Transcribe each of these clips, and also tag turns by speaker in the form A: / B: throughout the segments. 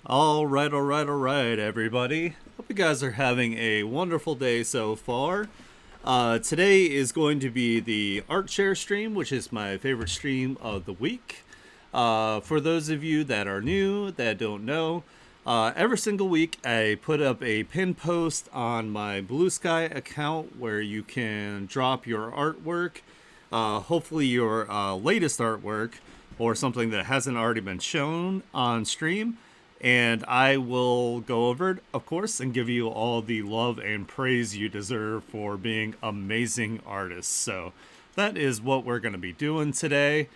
A: All right, everybody. Hope you guys are having a wonderful day so far. Today is going to be the ArtShare stream, which is my favorite stream of the week. For those of you that are new, that don't know, every single week I put up a pin post on my Blue Sky account where you can drop your artwork, hopefully your latest artwork, or something that hasn't already been shown on stream, and I will go over it, of course, and give you all the love and praise you deserve for being amazing artists. So that is what we're going to be doing today.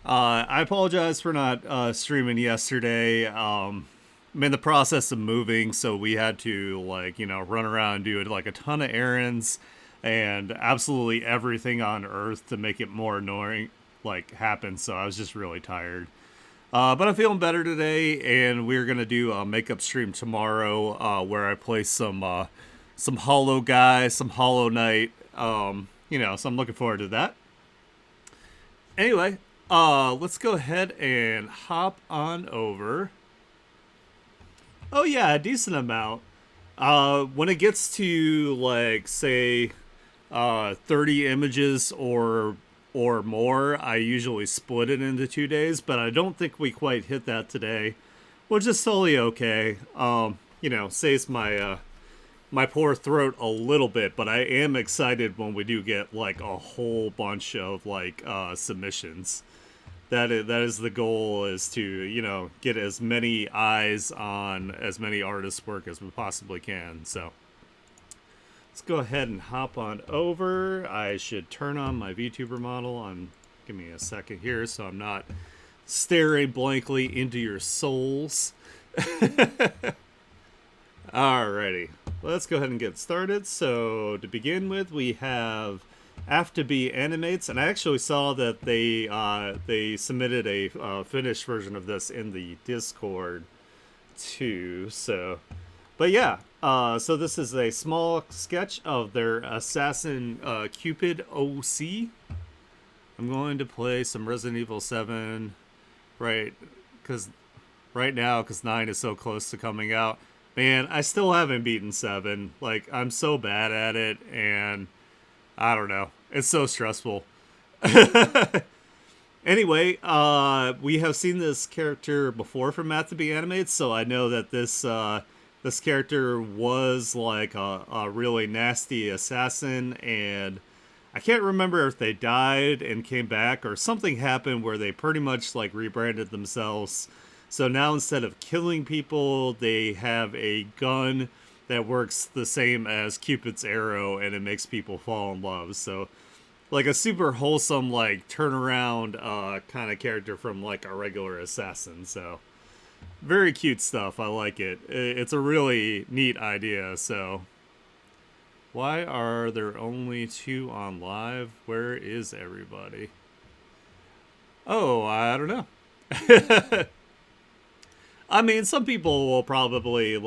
A: I apologize for not streaming yesterday. I'm in the process of moving, so we had to run around and do like a ton of errands and absolutely everything on earth to make it more annoying happen. So I was just really tired. But I'm feeling better today, and we're gonna do a makeup stream tomorrow, where I play some Hollow Guy, some Hollow Knight. So I'm looking forward to that. Anyway, let's go ahead and hop on over. Oh yeah, a decent amount. When it gets to say 30 images or more, I usually split it into 2 days, but I don't think we quite hit that today, which is totally okay. Saves my poor throat a little bit, but I am excited when we do get a whole bunch of submissions. That is the goal, is to get as many eyes on as many artists' work as we possibly can. So let's go ahead and hop on over. I should turn on my VTuber model on. Give me a second here so I'm not staring blankly into your souls. Alrighty, let's go ahead and get started. So to begin with, we have After Animates, and I actually saw that they submitted a finished version of this in the Discord too. But yeah, so this is a small sketch of their Assassin Cupid OC. I'm going to play some Resident Evil 7 right now, because 9 is so close to coming out. Man, I still haven't beaten 7. I'm so bad at it, and I don't know. It's so stressful. Anyway, we have seen this character before from After Animates, so I know that this character was a really nasty assassin, and I can't remember if they died and came back or something happened where they pretty much rebranded themselves. So now instead of killing people, they have a gun that works the same as Cupid's arrow, and it makes people fall in love. So a super wholesome turnaround kind of character from a regular assassin. So very cute stuff. I like it. It's a really neat idea. So why are there only 2 on live? Where is everybody? Oh, I don't know. I mean, some people will probably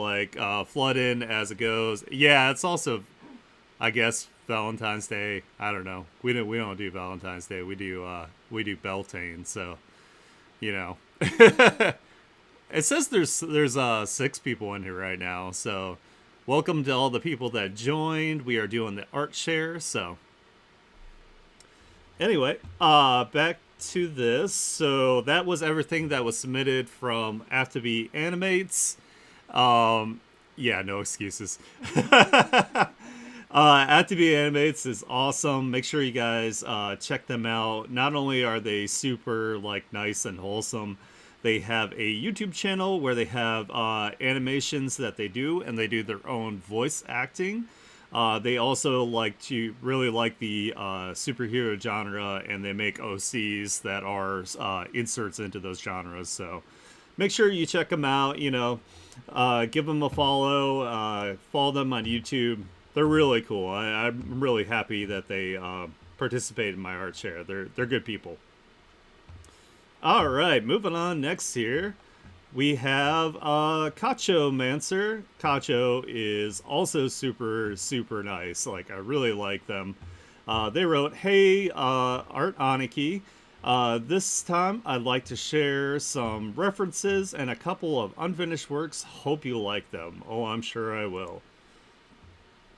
A: flood in as it goes. Yeah, it's also, I guess, Valentine's Day. I don't know. We don't do Valentine's Day. We do Beltane. So, it says there's 6 people in here right now. So, welcome to all the people that joined. We are doing the art share. So, anyway, back to this. So that was everything that was submitted from After Animates. Yeah, no excuses. After Animates is awesome. Make sure you guys check them out. Not only are they super nice and wholesome, they have a YouTube channel where they have animations that they do, and they do their own voice acting. They also really like the superhero genre, and they make OCs that are inserts into those genres. So make sure you check them out. Give them a follow. Follow them on YouTube. They're really cool. I'm really happy that they participate in my art share. They're good people. All right, moving on. Next here, we have Cacho Mancer. Cacho is also super, super nice. I really like them. They wrote, "Hey, Art Aniki, This time, I'd like to share some references and a couple of unfinished works. Hope you like them. Oh, I'm sure I will.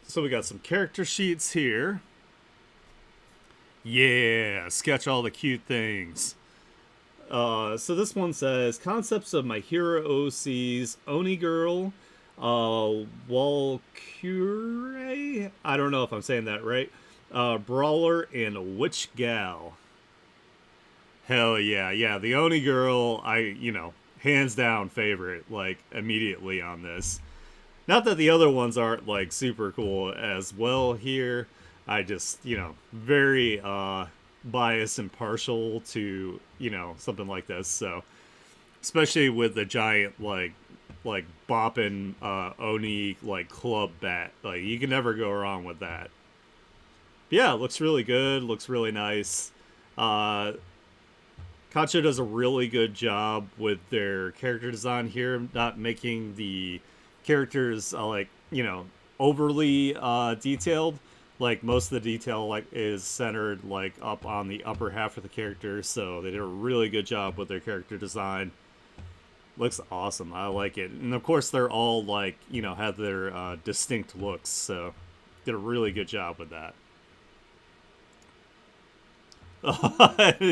A: So, we got some character sheets here. Yeah, sketch all the cute things. So this one says concepts of my hero OCs: Oni Girl, Walkure. I don't know if I'm saying that right. Brawler and Witch Gal. Hell yeah, yeah. The Oni Girl, hands down favorite, like immediately on this. Not that the other ones aren't like super cool as well here. I just, very biased and partial to, something like this. So, especially with the giant like bopping Oni like club bat. Like you can never go wrong with that. Yeah, it looks really good, looks really nice. Uh Kacho does a really good job with their character design here, not making the characters overly detailed. Like most of the detail like is centered like up on the upper half of the character, so they did a really good job with their character design. Looks awesome. I like it, and of course they're all like have their distinct looks, so did a really good job with that.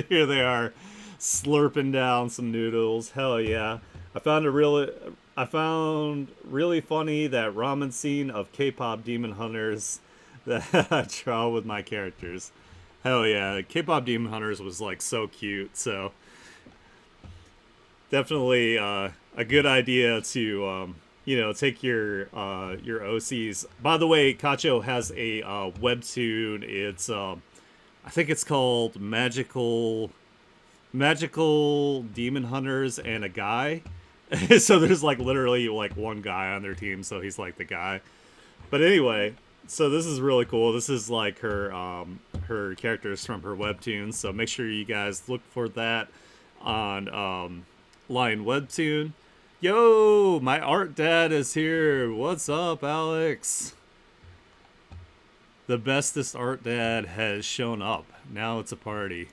A: Here they are, slurping down some noodles. Hell yeah! I found a really, I found really funny that ramen scene of K-pop demon hunters that I draw with my characters. Hell yeah! K-pop demon hunters was like so cute. So definitely a good idea to take your OCs. By the way, Kacho has a webtoon. It's I think it's called Magical Demon Hunters and a guy. So there's like literally like one guy on their team, so he's like the guy. But anyway, so this is really cool. This is like her characters from her webtoons. So make sure you guys look for that on Lion Webtoon. Yo, my art dad is here. What's up, Alex? The bestest art dad has shown up. Now it's a party.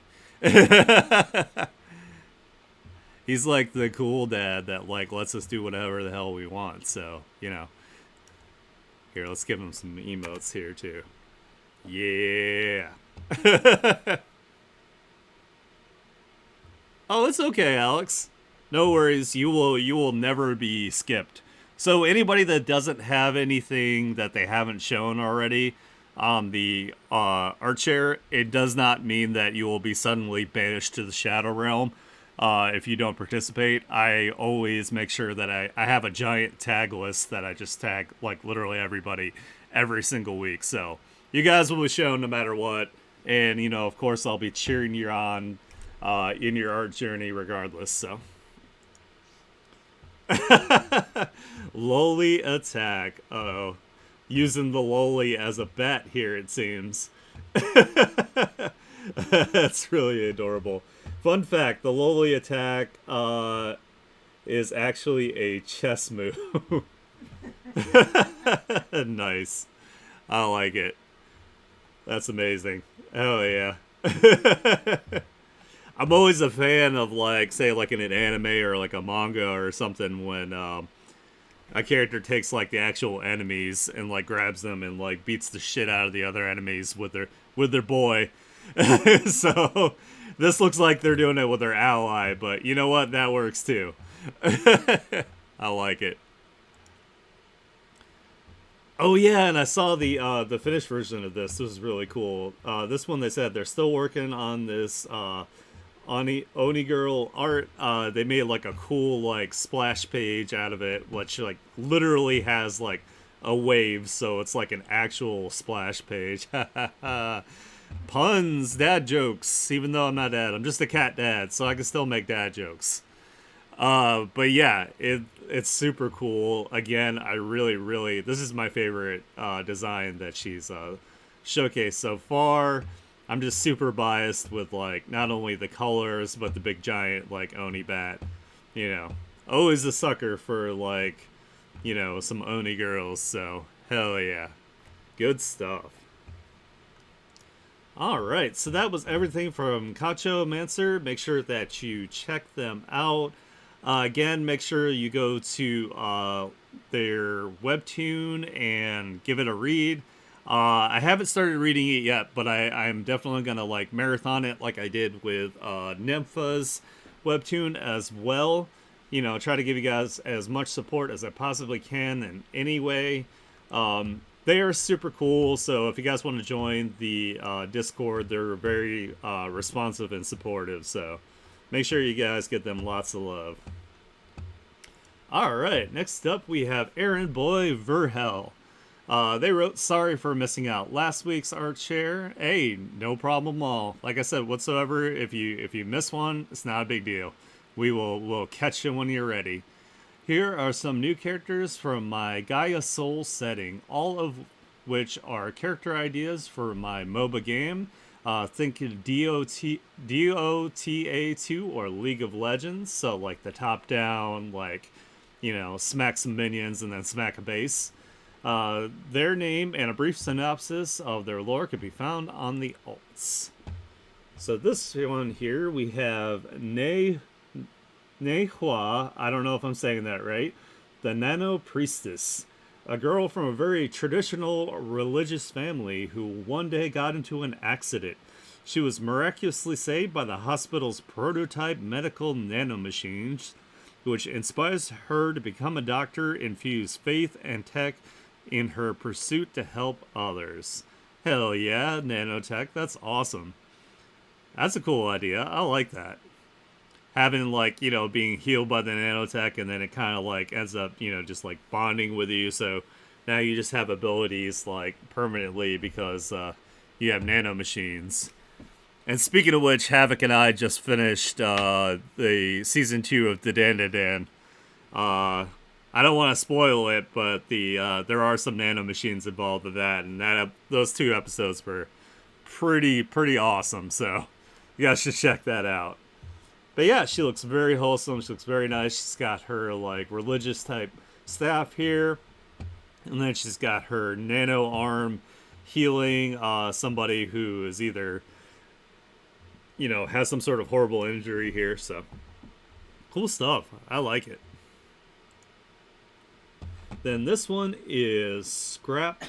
A: He's like the cool dad that like lets us do whatever the hell we want. So, here, let's give him some emotes here too. Yeah. Oh, it's okay, Alex. No worries. You will never be skipped. So anybody that doesn't have anything that they haven't shown already on the art share, it does not mean that you will be suddenly banished to the Shadow Realm if you don't participate. I always make sure that I have a giant tag list that I just tag like literally everybody every single week. So you guys will be shown no matter what. And, of course, I'll be cheering you on in your art journey regardless. So. Lowly attack. Uh-oh. Using the lowly as a bet here, it seems. That's really adorable. Fun fact, the lowly attack is actually a chess move. Nice. I like it. That's amazing. Oh, yeah. I'm always a fan of like, say, like in an anime or like a manga or something when a character takes like the actual enemies and like grabs them and like beats the shit out of the other enemies with their boy. So this looks like they're doing it with their ally, but you know what? That works too. I like it. Oh yeah, and I saw the finished version of this. This is really cool. This one they said they're still working on this Oni Girl art. They made like a cool like splash page out of it, which like literally has like a wave, so it's like an actual splash page. Puns, dad jokes. Even though I'm not dad, I'm just a cat dad, so I can still make dad jokes. But yeah, it's super cool. Again, I really this is my favorite design that she's showcased so far. I'm just super biased with like not only the colors but the big giant like Oni bat. Always a sucker for like some Oni girls. So hell yeah, good stuff. All right, so that was everything from Cacho Mancer. Make sure that you check them out. Again, make sure you go to their webtoon and give it a read. I haven't started reading it yet, but I'm definitely gonna like marathon it like I did with Nympha's webtoon as well. You know, try to give you guys as much support as I possibly can in any way. They are super cool, so if you guys want to join the Discord, they're very responsive and supportive. So make sure you guys get them lots of love. All right, next up we have Aaron Boy Verhel. They wrote, "Sorry for missing out last week's art share." Hey, no problem at all. Like I said, whatsoever. If you miss one, it's not a big deal. We'll catch you when you're ready. Here are some new characters from my Gaia Soul setting, all of which are character ideas for my MOBA game. Think Dota 2 or League of Legends, so like the top down, like, you know, smack some minions and then smack a base. Their name and a brief synopsis of their lore can be found on the alts. So this one here, we have Nehua, I don't know if I'm saying that right, the Nano Priestess, a girl from a very traditional religious family who one day got into an accident. She was miraculously saved by the hospital's prototype medical nanomachines, which inspires her to become a doctor, infuse faith and tech in her pursuit to help others. Hell yeah, nanotech, that's awesome. That's a cool idea. I like that. Having, like, you know, being healed by the nanotech, and then it kind of like ends up, you know, just like bonding with you. So now you just have abilities like permanently because you have nanomachines. And speaking of which, Havoc and I just finished the season 2 of the Dan. I don't want to spoil it, but there are some nanomachines involved with that, and those 2 episodes were pretty awesome. So you guys should check that out. But yeah, she looks very wholesome. She looks very nice. She's got her like religious type staff here, and then she's got her nano arm healing somebody who is either, you know, has some sort of horrible injury here. So cool stuff. I like it. Then this one is Scrap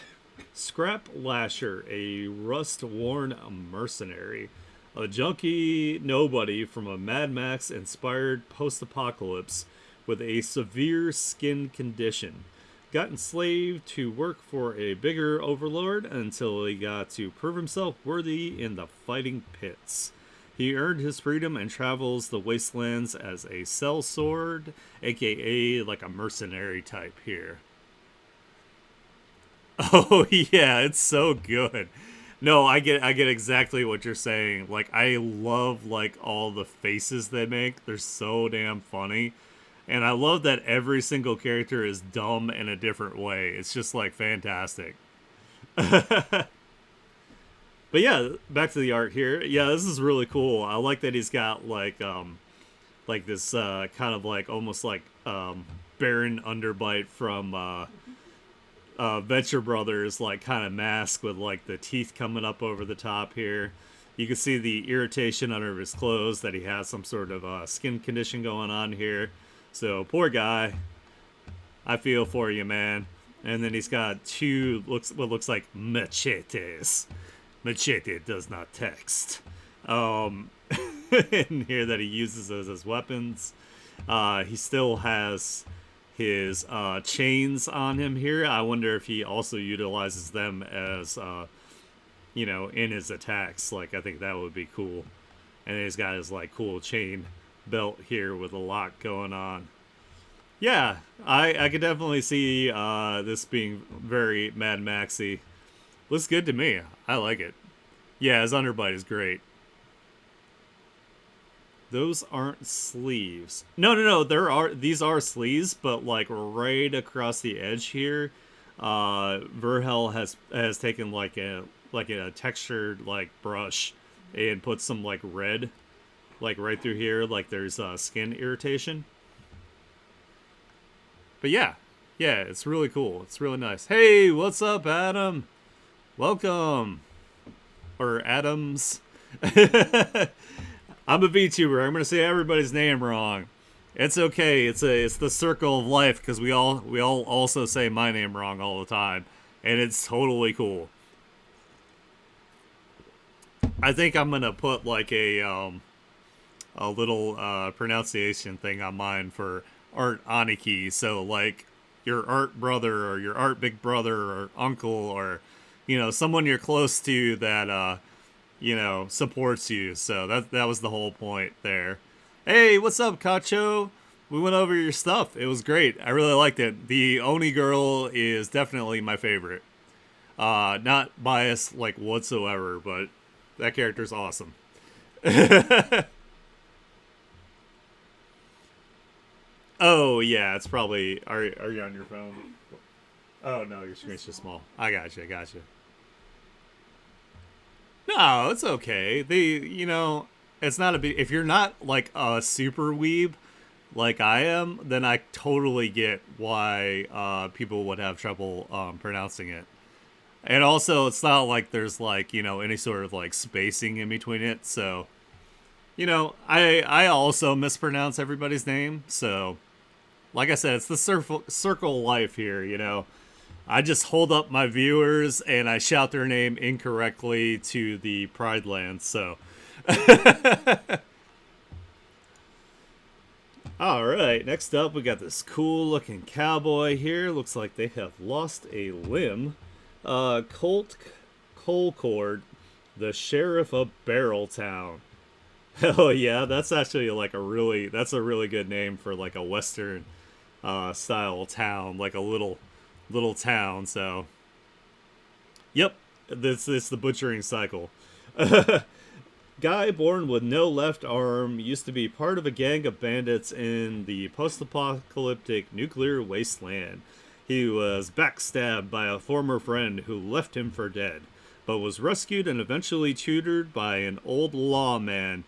A: Lasher, a rust-worn mercenary. A junkie nobody from a Mad Max inspired post apocalypse with a severe skin condition. Got enslaved to work for a bigger overlord until he got to prove himself worthy in the fighting pits. He earned his freedom and travels the wastelands as a sellsword, aka like a mercenary type here. Oh yeah, it's so good. No, I get exactly what you're saying. Like, I love like all the faces they make. They're so damn funny. And I love that every single character is dumb in a different way. It's just like fantastic. But yeah, back to the art here. Yeah, this is really cool. I like that he's got like this kind of like almost like Baron Underbite from Venture Brothers, like kind of mask with like the teeth coming up over the top here. You can see the irritation under his clothes that he has some sort of skin condition going on here. So poor guy. I feel for you, man. And then he's got what looks like machetes. Machete does not text. In here that he uses as weapons. He still has his chains on him here. I wonder if he also utilizes them as, you know, in his attacks. Like, I think that would be cool. And then he's got his, like, cool chain belt here with a lot going on. Yeah, I could definitely see this being very Mad Maxy. Looks good to me. I like it. Yeah, his underbite is great. Those aren't sleeves. No. These are sleeves, but like right across the edge here, Verhel has taken like a textured like brush and put some like red, like right through here, like there's skin irritation. But yeah, it's really cool. It's really nice. Hey, what's up, Adam? Welcome. or Adams. I'm a VTuber. I'm gonna say everybody's name wrong. It's okay. It's the circle of life because we all also say my name wrong all the time, and it's totally cool. I think I'm gonna put like a little pronunciation thing on mine for Art Aniki. So like your art brother or your art big brother or uncle or someone you're close to that supports you. So that was the whole point there. Hey, what's up, Kacho? We went over your stuff. It was great. I really liked it. The Oni girl is definitely my favorite. Not biased like whatsoever, but that character's awesome. Oh yeah, it's probably. Are you on your phone? Oh no, your screen's just small. I got you. I got you. No, it's okay. It's not a big. If you're not like a super weeb like I am, then I totally get why people would have trouble pronouncing it. And also, it's not like there's like any sort of like spacing in between it. So I also mispronounce everybody's name. So like I said, it's the circle life here. I just hold up my viewers and I shout their name incorrectly to the Pride Lands. So, all right. Next up, we got this cool-looking cowboy here. Looks like they have lost a limb. Colt Colcord, the sheriff of Barreltown. Hell yeah, that's actually like that's a really good name for like a western style town, like a little town. So, yep, this is the butchering cycle. Guy born with no left arm used to be part of a gang of bandits in the post-apocalyptic nuclear wasteland. He was backstabbed by a former friend who left him for dead, but was rescued and eventually tutored by an old lawman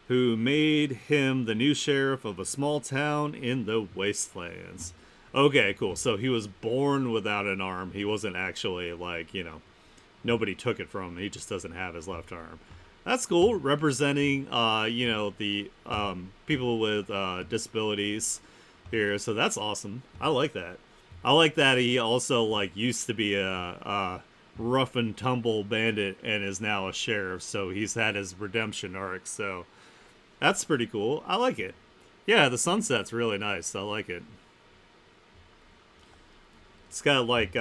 A: who made him the new sheriff of a small town in the wastelands. Okay, cool. So he was born without an arm. He wasn't actually like, nobody took it from him. He just doesn't have his left arm. That's cool. Representing, the people with disabilities here. So that's awesome. I like that. I like that he also like used to be a rough and tumble bandit and is now a sheriff. So he's had his redemption arc. So that's pretty cool. I like it. Yeah, the sunset's really nice. I like it. It's got like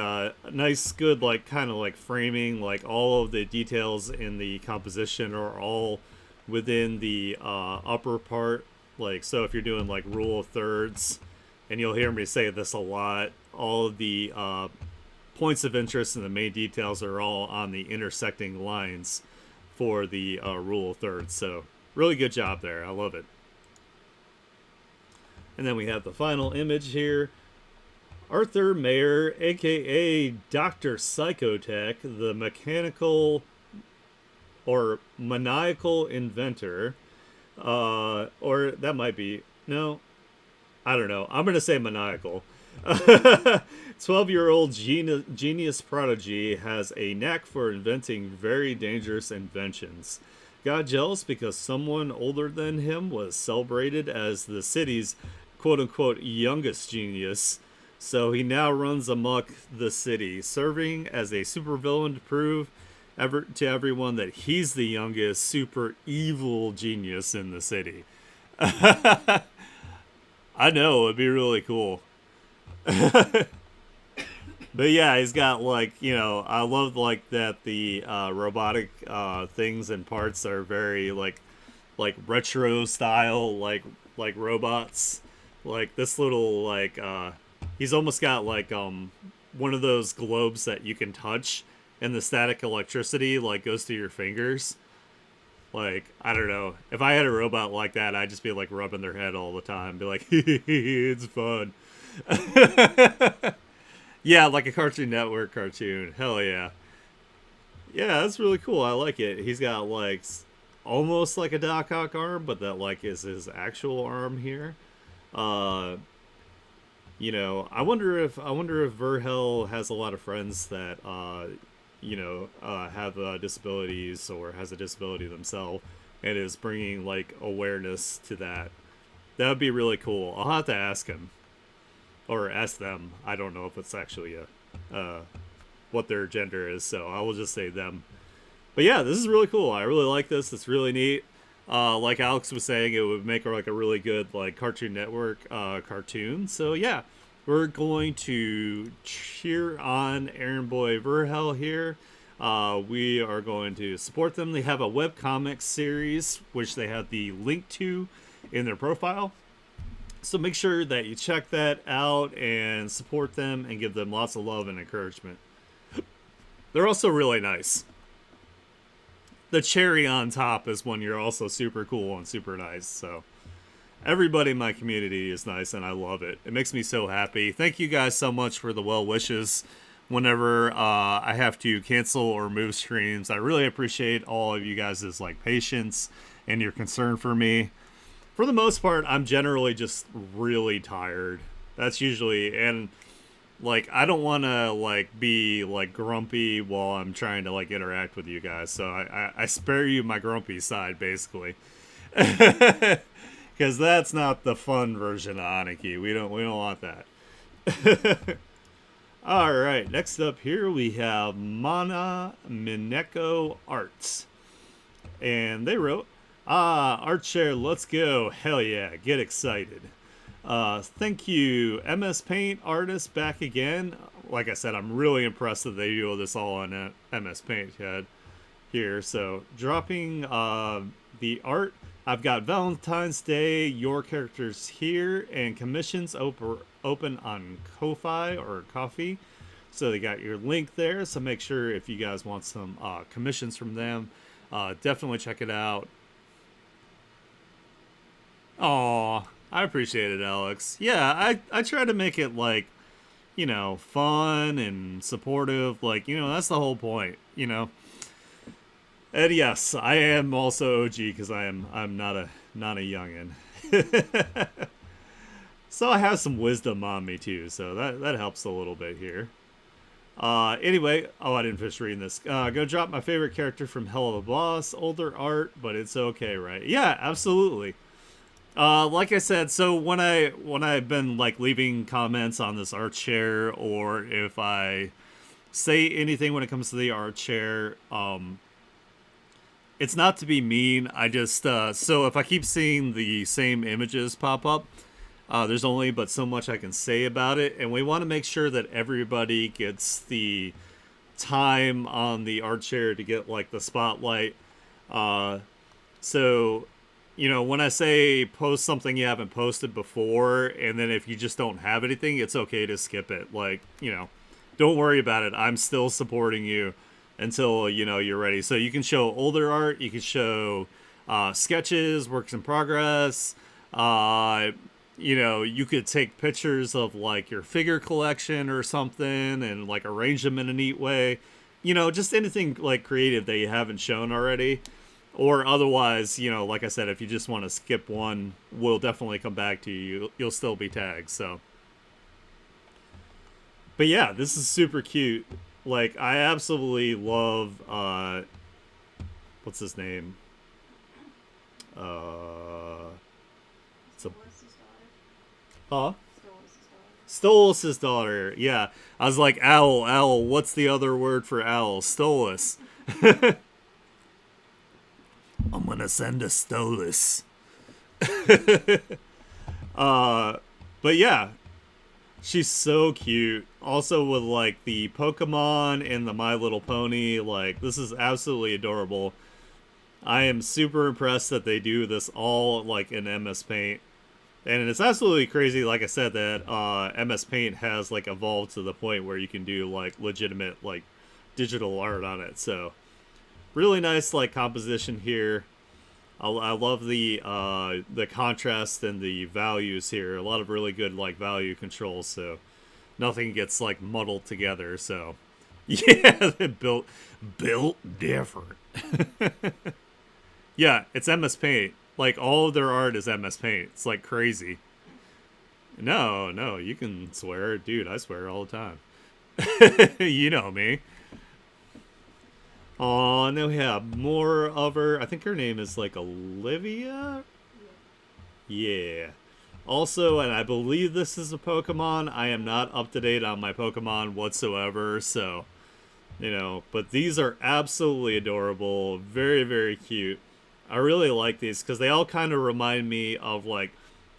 A: nice, good, like kind of like framing. Like all of the details in the composition are all within the upper part. Like so, if you're doing like rule of thirds, and you'll hear me say this a lot, all of the points of interest and the main details are all on the intersecting lines for the rule of thirds. So really good job there. I love it. And then we have the final image here. Arthur Mayer, aka Dr. Psychotech, the mechanical or maniacal inventor. Or that might be. No, I don't know. I'm going to say maniacal. 12-year-old genius prodigy has a knack for inventing very dangerous inventions. Got jealous because someone older than him was celebrated as the city's quote-unquote youngest genius. So he now runs amok the city, serving as a supervillain to prove to everyone that he's the youngest super evil genius in the city. I know, it'd be really cool. But yeah, he's got like, I love like that the robotic things and parts are very like retro style, like robots. Like this little like he's almost got like one of those globes that you can touch and the static electricity like goes through your fingers. Like, I don't know. If I had a robot like that, I'd just be like rubbing their head all the time. Be like, it's fun. Yeah, like a Cartoon Network cartoon. Hell yeah. Yeah, that's really cool. I like it. He's got like almost like a Doc Ock arm, but that like is his actual arm here. Uh I wonder if Verhel has a lot of friends that have disabilities or has a disability themselves, and is bringing like awareness to that. That would be really cool. I'll have to ask him or ask them. I don't know if it's actually what their gender is, so I will just say them. But yeah, this is really cool. I really like this. It's really neat. Like Alex was saying, it would make like a really good like Cartoon Network cartoon. So yeah, we're going to cheer on Aaron Boy Verhel here. We are going to support them. They have a webcomic series, which they have the link to in their profile. So make sure that you check that out and support them and give them lots of love and encouragement. They're also really nice. The cherry on top is when you're also super cool and super nice. So everybody in my community is nice, and I love it. It makes me so happy. Thank you guys so much for the well wishes whenever I have to cancel or move streams. I really appreciate all of you guys' like patience and your concern for me. For the most part, I'm generally just really tired. That's usually, and like I don't want to like be like grumpy while I'm trying to like interact with you guys. So I spare you my grumpy side basically. Because that's not the fun version of Aniki. We don't want that. All right, next up here we have Mana Mineko Arts, and they wrote, Artshare, let's go! Hell yeah, get excited! Thank you, MS Paint artist, back again. Like I said, I'm really impressed that they do this all on MS Paint here. So dropping the art. I've got Valentine's Day, your characters here, and commissions open on Ko-Fi or Coffee. So they got your link there. So make sure if you guys want some commissions from them, definitely check it out. Aw, I appreciate it, Alex. Yeah, I try to make it like, fun and supportive. Like, that's the whole point, And yes, I am also OG because I'm not a youngin. So I have some wisdom on me too, so that helps a little bit here. Anyway, I didn't finish reading this. Go drop my favorite character from Hell of a Boss. Older art, but it's okay, right? Yeah, absolutely. Like I said, so when I've been like leaving comments on this art share, or if I say anything when it comes to the art share, it's not to be mean. I just so if I keep seeing the same images pop up, there's only but so much I can say about it, and we want to make sure that everybody gets the time on the art share to get like the spotlight. So when I say post something you haven't posted before, and then if you just don't have anything, it's okay to skip it. Like, don't worry about it. I'm still supporting you until, you're ready. So you can show older art. You can show sketches, works in progress. You could take pictures of, like, your figure collection or something and, like, arrange them in a neat way. Just anything, like, creative that you haven't shown already. Or otherwise, like I said, if you just want to skip one, we'll definitely come back to you. You'll still be tagged, so. But yeah, this is super cute. Like, I absolutely love, what's his name? It's a, huh? Stolas' daughter. Yeah. I was like, owl, what's the other word for owl? Stolas. I'm gonna send a Stolas. But yeah, she's so cute. Also with like the Pokemon and the My Little Pony, like this is absolutely adorable. I am super impressed that they do this all like in MS Paint. And it's absolutely crazy, like I said, that MS Paint has like evolved to the point where you can do like legitimate like digital art on it. So really nice like composition here. I love the contrast and the values here. A lot of really good like value controls, so nothing gets like muddled together. So yeah, they built different. Yeah, it's MS Paint. Like all of their art is MS Paint. It's like crazy. No, you can swear, dude. I swear all the time. You know me. Oh, and then we have more of her. I think her name is like Olivia. Yeah. Also, and I believe this is a Pokemon. I am not up to date on my Pokemon whatsoever, so but these are absolutely adorable, very very cute. I really like these because they all kind of remind me of like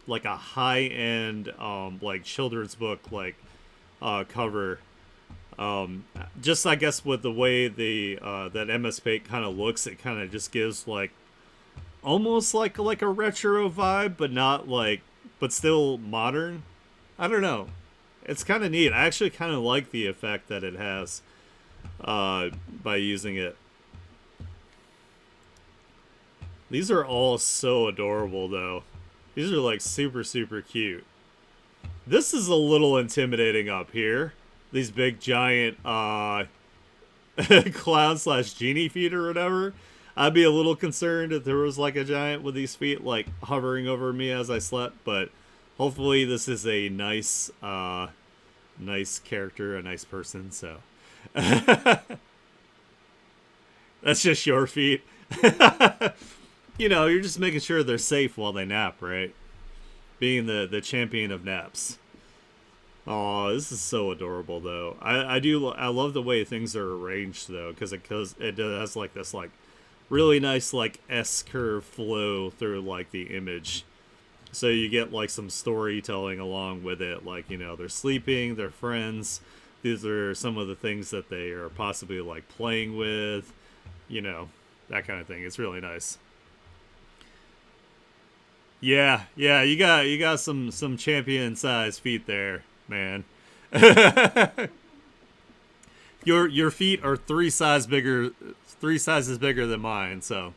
A: a high end like children's book like cover. Just I guess with the way the that MS Paint kind of looks, it kind of just gives like almost like a retro vibe, but not like, but still modern. I don't know. It's kind of neat. I actually kind of like the effect that it has by using it. These are all so adorable, though. These are like super super cute. This is a little intimidating up here. These big giant clown slash genie feet or whatever. I'd be a little concerned if there was like a giant with these feet like hovering over me as I slept, but hopefully this is a nice character, a nice person, so that's just your feet. You're just making sure they're safe while they nap, right? Being the champion of naps. Oh, this is so adorable though. I love the way things are arranged though, because it has like this like really nice like S curve flow through like the image. So you get like some storytelling along with it, like they're sleeping, they're friends. These are some of the things that they are possibly like playing with, that kind of thing. It's really nice. Yeah, you got some champion size feet there, man. Your feet are three sizes bigger than mine, so.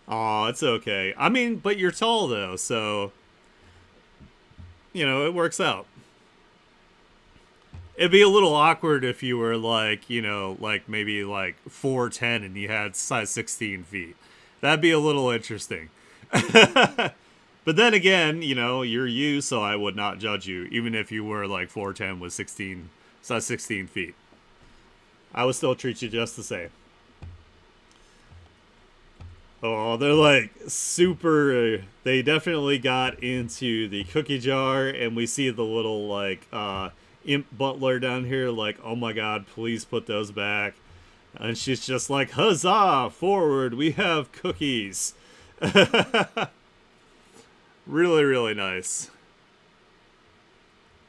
A: Oh, it's okay. I mean, but you're tall though, so it works out. It'd be a little awkward if you were like, like maybe like 4'10" and you had size 16 feet. That'd be a little interesting. But then again, you're you, so I would not judge you, even if you were like 4'10" with 16 feet. I would still treat you just the same. Oh, they're like super. They definitely got into the cookie jar, and we see the little like imp butler down here, like, oh my god, please put those back. And she's just like, huzzah, forward, we have cookies. Really, really nice.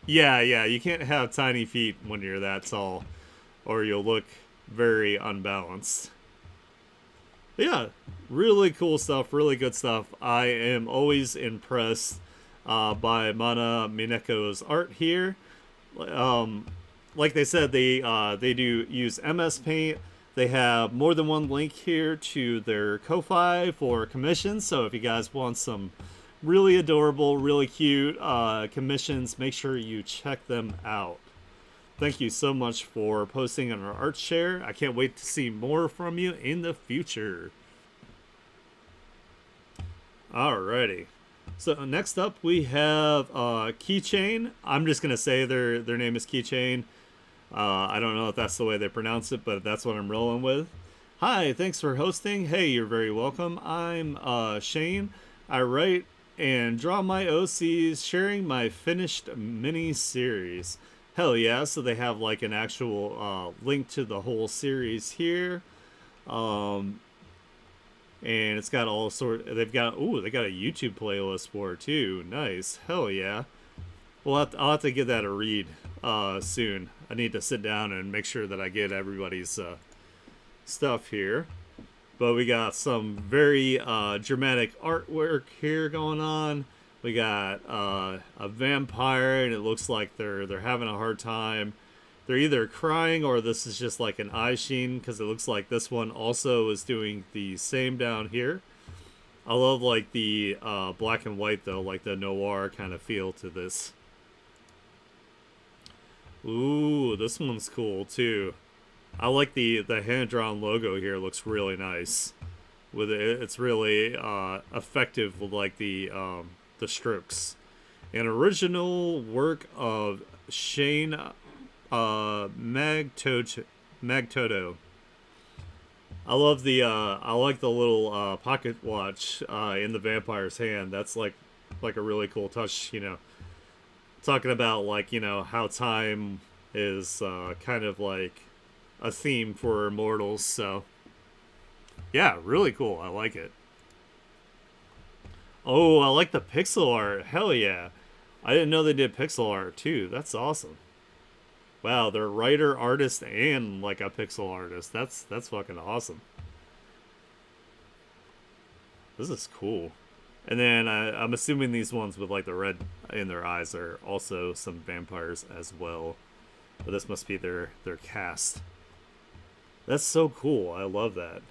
A: Yeah, you can't have tiny feet when you're that tall, or you'll look very unbalanced. Yeah, really cool stuff, really good stuff. I am always impressed by Mana Mineko's art here. Um, like they said, they do use MS Paint. They have more than one link here to their Ko-Fi for commissions. So if you guys want some really adorable, really cute commissions, make sure you check them out. Thank you so much for posting on our art share. I can't wait to see more from you in the future. Alrighty. So next up we have Keychain. I'm just gonna say their name is Keychain. I don't know if that's the way they pronounce it, but that's what I'm rolling with. Hi, thanks for hosting. Hey, you're very welcome. I'm Shane. I write and draw my OCs, sharing my finished mini series. Hell yeah! So they have like an actual link to the whole series here, and it's got all sort. They got a YouTube playlist for it too. Nice, hell yeah! I'll have to give that a read soon. I need to sit down and make sure that I get everybody's stuff here. But we got some very dramatic artwork here going on. We got a vampire, and it looks like they're having a hard time. They're either crying or this is just like an eye sheen, because it looks like this one also is doing the same down here. I love like the black and white though, like the noir kind of feel to this. Ooh, this one's cool too. I like the hand-drawn logo here. It looks really nice. With it, it's really effective with like the strokes. An original work of Shane Magtoto. I like the little pocket watch in the vampire's hand. That's like a really cool touch. Talking about like how time is kind of like a theme for immortals. So yeah, really cool. I like it. Oh, I like the pixel art. Hell yeah. I didn't know they did pixel art too. That's awesome. Wow, they're writer, artist, and like a pixel artist. That's fucking awesome. This is cool. And then I'm assuming these ones with like the red in their eyes are also some vampires as well. But this must be their cast. That's so cool. I love that.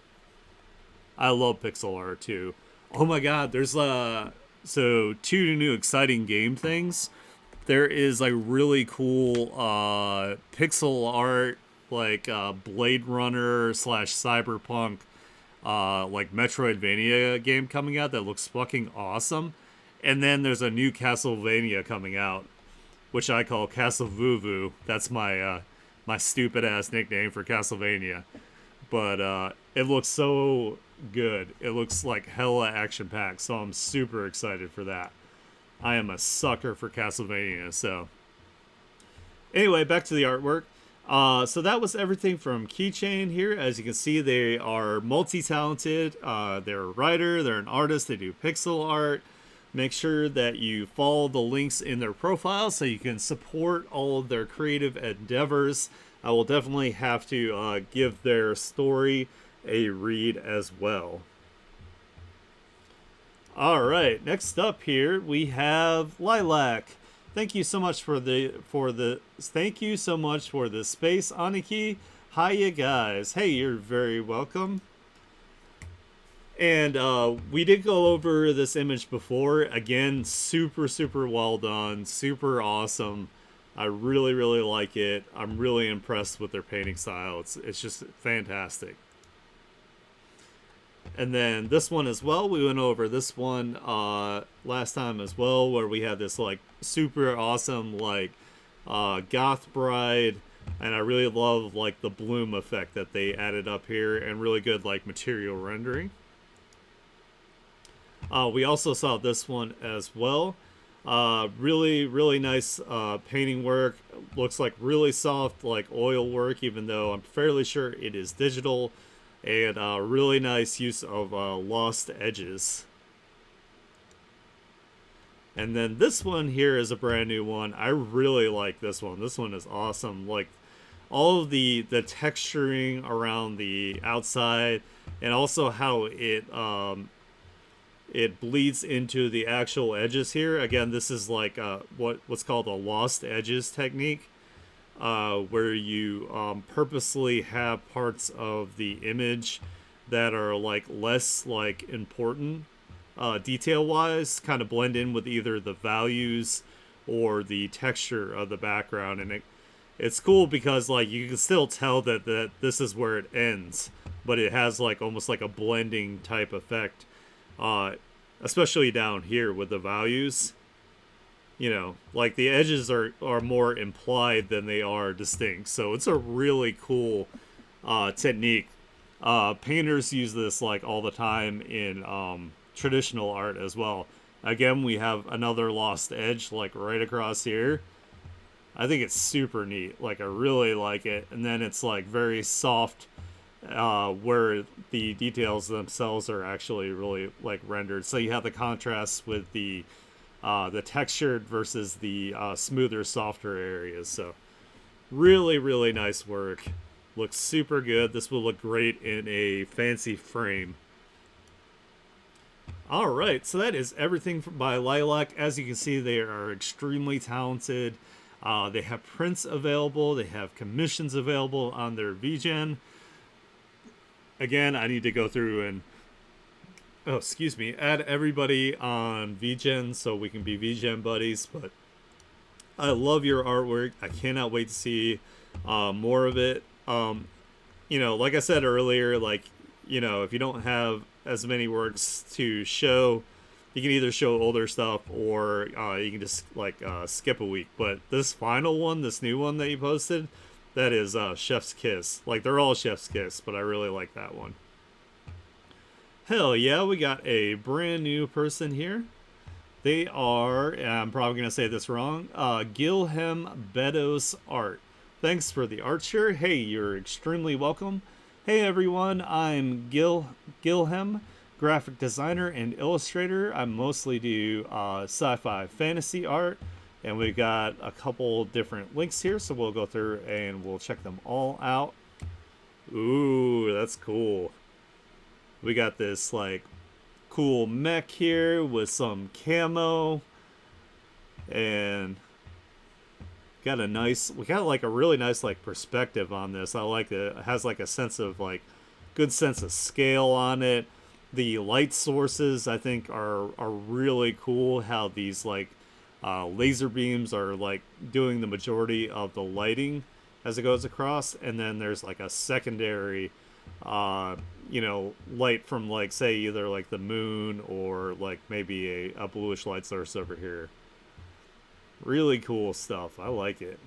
A: I love pixel art too. Oh my god, there's so two new exciting game things. There is like really cool pixel art like Blade Runner slash Cyberpunk like Metroidvania game coming out that looks fucking awesome. And then there's a new Castlevania coming out, which I call Castle Vuvu. That's my stupid ass nickname for Castlevania. But it looks so good. It looks like hella action packed, so I'm super excited for that. I am a sucker for Castlevania. So anyway, back to the artwork. So that was everything from Keychain here. As you can see, they are multi-talented. They're a writer, they're an artist, they do pixel art. Make sure that you follow the links in their profile so you can support all of their creative endeavors. I will definitely have to give their story a read as well. All right, next up here we have Lilac. Thank you so much thank you so much for the space, Aniki. Hiya guys. Hey, you're very welcome. And we did go over this image before. Again, super, super well done. Super awesome. I really, really like it. I'm really impressed with their painting style. It's just fantastic. And then this one as well. We went over this one last time as well, where we had this like super awesome like goth bride. And I really love like the bloom effect that they added up here, and really good like material rendering. We also saw this one as well. Really, really nice painting work. Looks like really soft, like oil work, even though I'm fairly sure it is digital. And really nice use of lost edges. And then this one here is a brand new one. I really like this one. This one is awesome. Like all of the texturing around the outside, and also how it bleeds into the actual edges here. Again, this is like what's called a lost edges technique, where you purposely have parts of the image that are like less like important detail wise, kind of blend in with either the values or the texture of the background. And it's cool because like you can still tell that this is where it ends, but it has like almost like a blending type effect, especially down here with the values. Like the edges are more implied than they are distinct. So it's a really cool technique. Painters use this like all the time in traditional art as well. Again, we have another lost edge like right across here. I think it's super neat. Like I really like it. And then it's like very soft, where the details themselves are actually really like rendered. So you have the contrast with the textured versus the smoother, softer areas. So really, really nice work. Looks super good. This will look great in a fancy frame. All right, so that is everything by Lilac. As you can see, they are extremely talented. They have prints available. They have commissions available on their VGen. Again, I need to go through and add everybody on VGen so we can be VGen buddies. But I love your artwork. I cannot wait to see more of it. Like I said earlier, like, if you don't have as many works to show, you can either show older stuff or you can just like skip a week. But this final one, this new one that you posted, that is Chef's Kiss. Like they're all Chef's Kiss, but I really like that one. Hell yeah, we got a brand new person here. They are, and I'm probably going to say this wrong, Gilhem Bedos Art. Thanks for the art share. Hey, you're extremely welcome. Hey everyone, I'm Gilhem, graphic designer and illustrator. I mostly do sci-fi fantasy art, and we've got a couple different links here, so we'll go through and we'll check them all out. Ooh, that's cool. We got this like cool mech here with some camo, and we got like a really nice like perspective on this. I like it. It has like a sense of like good sense of scale on it. The light sources I think are really cool. How these like laser beams are like doing the majority of the lighting as it goes across, and then there's like a secondary light from like say either like the moon or like maybe a bluish light source over here. Really cool stuff. I like it.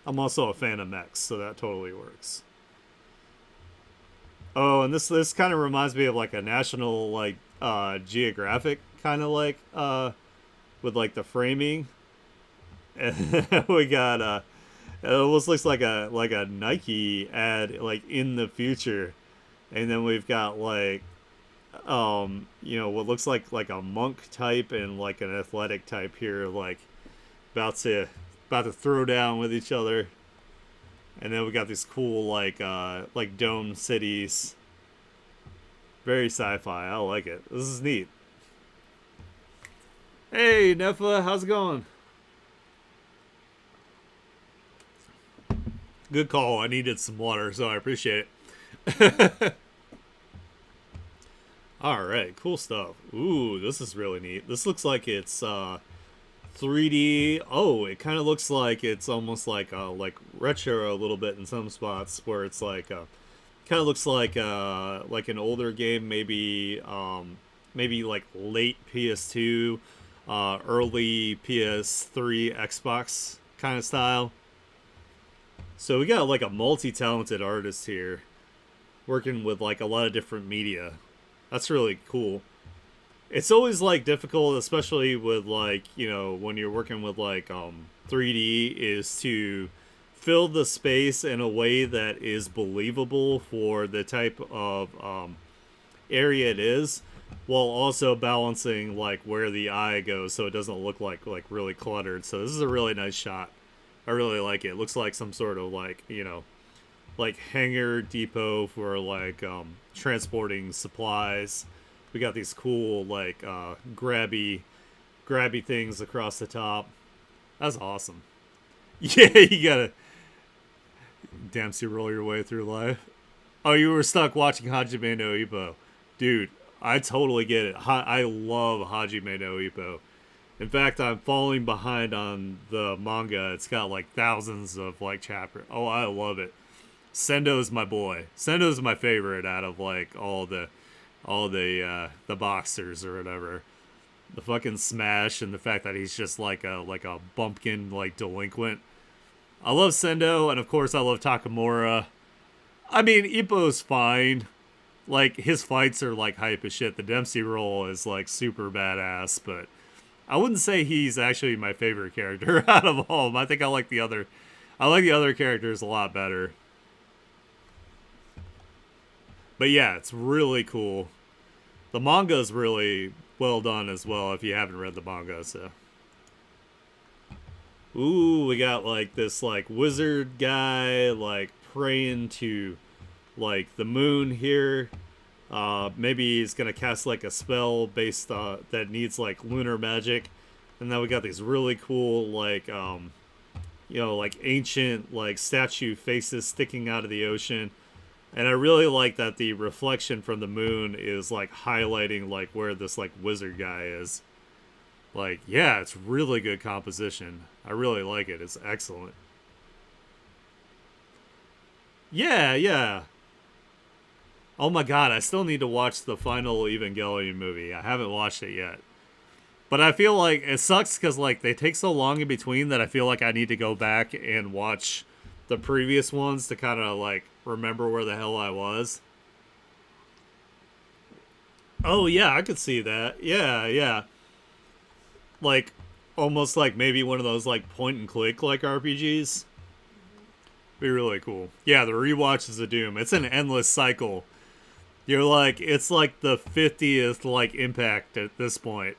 A: I'm also a fan of mechs, so that totally works. Oh, and this kind of reminds me of like a National like Geographic kind of like with like the framing. And we got it almost looks like a Nike ad like in the future. And then we've got like what looks like a monk type and like an athletic type here, like about to throw down with each other. And then we got these cool like dome cities. Very sci-fi. I like it. This is neat. Hey Nefa, how's it going? Good call. I needed some water, so I appreciate it. All right, cool stuff. Ooh, this is really neat. This looks like it's 3D. Oh, it kind of looks like it's almost like retro a little bit in some spots where it's like kind of looks like an older game, maybe like late PS2, early PS3, Xbox kind of style. So we got like a multi-talented artist here working with like a lot of different media. That's really cool. It's always like difficult, especially with like, when you're working with like 3D, is to fill the space in a way that is believable for the type of area it is, while also balancing like where the eye goes so it doesn't look like really cluttered. So this is a really nice shot. I really like it. It looks like some sort of like hangar depot for like transporting supplies. We got these cool like grabby things across the top. That's awesome. Yeah, you gotta Dempsey roll your way through life. Oh, you were stuck watching Hajime no Ippo. Dude, I totally get it. I love Hajime no Ippo. In fact, I'm falling behind on the manga. It's got like thousands of like chapters. Oh, I love it. Sendo's my boy. Sendo's my favorite out of like all the boxers or whatever. The fucking smash and the fact that he's just like a bumpkin like delinquent. I love Sendo, and of course I love Takamura. I mean, Ippo's fine. Like his fights are like hype as shit. The Dempsey role is like super badass, but I wouldn't say he's actually my favorite character out of all of them. I think I like the other characters a lot better. But yeah, it's really cool. The manga is really well done as well if you haven't read the manga, so. Ooh, we got like this like wizard guy like praying to like the moon here. Maybe he's gonna cast like a spell based that needs like lunar magic. And then we got these really cool like ancient like statue faces sticking out of the ocean. And I really like that the reflection from the moon is like highlighting like where this like wizard guy is. Like, yeah, it's really good composition. I really like it. It's excellent. Yeah, yeah. Oh my god, I still need to watch the final Evangelion movie. I haven't watched it yet. But I feel like it sucks because like they take so long in between that I feel like I need to go back and watch the previous ones to kind of like remember where the hell I was. Oh yeah, I could see that. Yeah, yeah. Like almost like maybe one of those like point and click like RPGs. Be really cool. Yeah, the rewatches of Doom. It's an endless cycle. You're like it's like the 50th like impact at this point.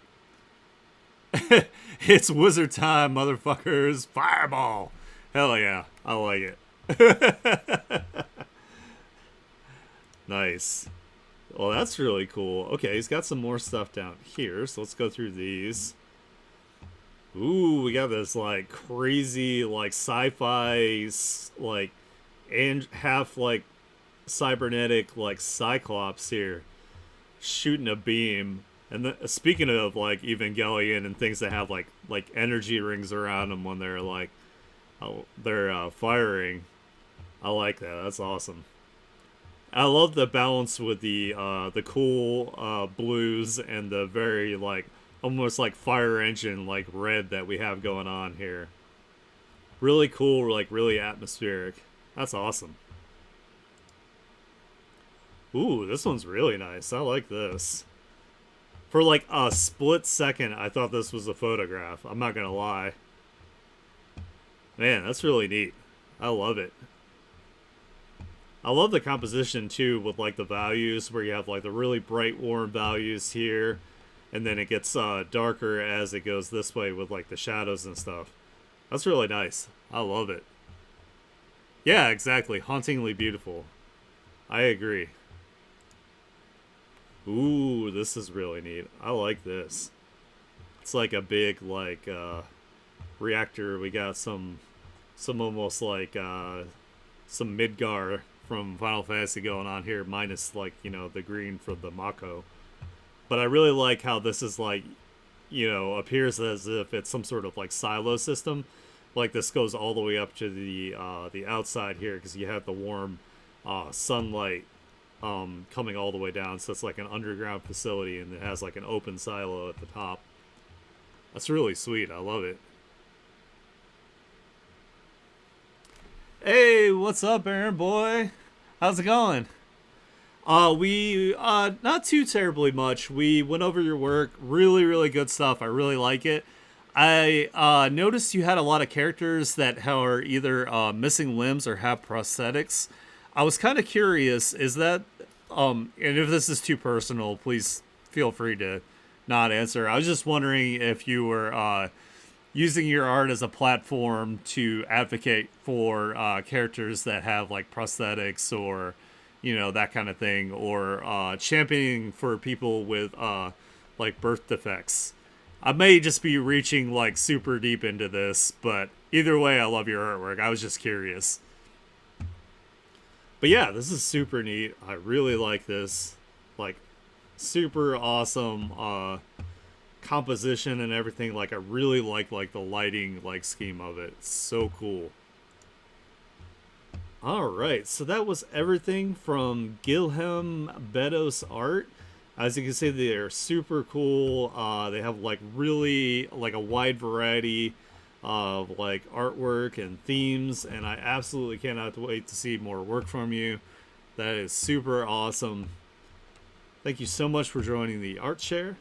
A: It's wizard time, motherfuckers. Fireball. Hell yeah. I like it. Nice. Well, that's really cool. Okay, he's got some more stuff down here, so let's go through these. Ooh, we got this like crazy like sci-fi like and half like cybernetic like cyclops here shooting a beam. And speaking of like Evangelion and things that have like energy rings around them when they're like they're firing, I like that. That's awesome. I love the balance with the cool blues and the very like almost like fire engine like red that we have going on here. Really cool, like really atmospheric. That's awesome. Ooh, this one's really nice. I like this. For like a split second, I thought this was a photograph. I'm not gonna lie. Man, that's really neat. I love it. I love the composition too with like the values where you have like the really bright warm values here and then it gets darker as it goes this way with like the shadows and stuff. That's really nice. I love it. Yeah, exactly. Hauntingly beautiful. I agree. Ooh, this is really neat. I like this. It's like a big like reactor. We got some almost like some Midgar from Final Fantasy going on here, minus like the green for the Mako. But I really like how this is like appears as if it's some sort of like silo system. Like this goes all the way up to the outside here because you have the warm sunlight coming all the way down. So it's like an underground facility and it has like an open silo at the top. That's really sweet. I love it. Hey, what's up, Aaron boy? How's it going? We not too terribly much. We went over your work. Really, really good stuff. I really like it. I noticed you had a lot of characters that are either missing limbs or have prosthetics. I was kind of curious. Is that and if this is too personal, please feel free to not answer. I was just wondering if you were using your art as a platform to advocate for characters that have like prosthetics or that kind of thing, or championing for people with like birth defects. I may just be reaching like super deep into this, but either way, I love your artwork. I was just curious. But yeah, this is super neat. I really like this. Like, super awesome composition and everything. Like, I really like the lighting like scheme of it. It's so cool. All right, so that was everything from Gilhem Bedos art. As you can see, they're super cool. They have like really like a wide variety of like artwork and themes, and I absolutely cannot wait to see more work from you. That is super awesome. Thank you so much for joining the art share.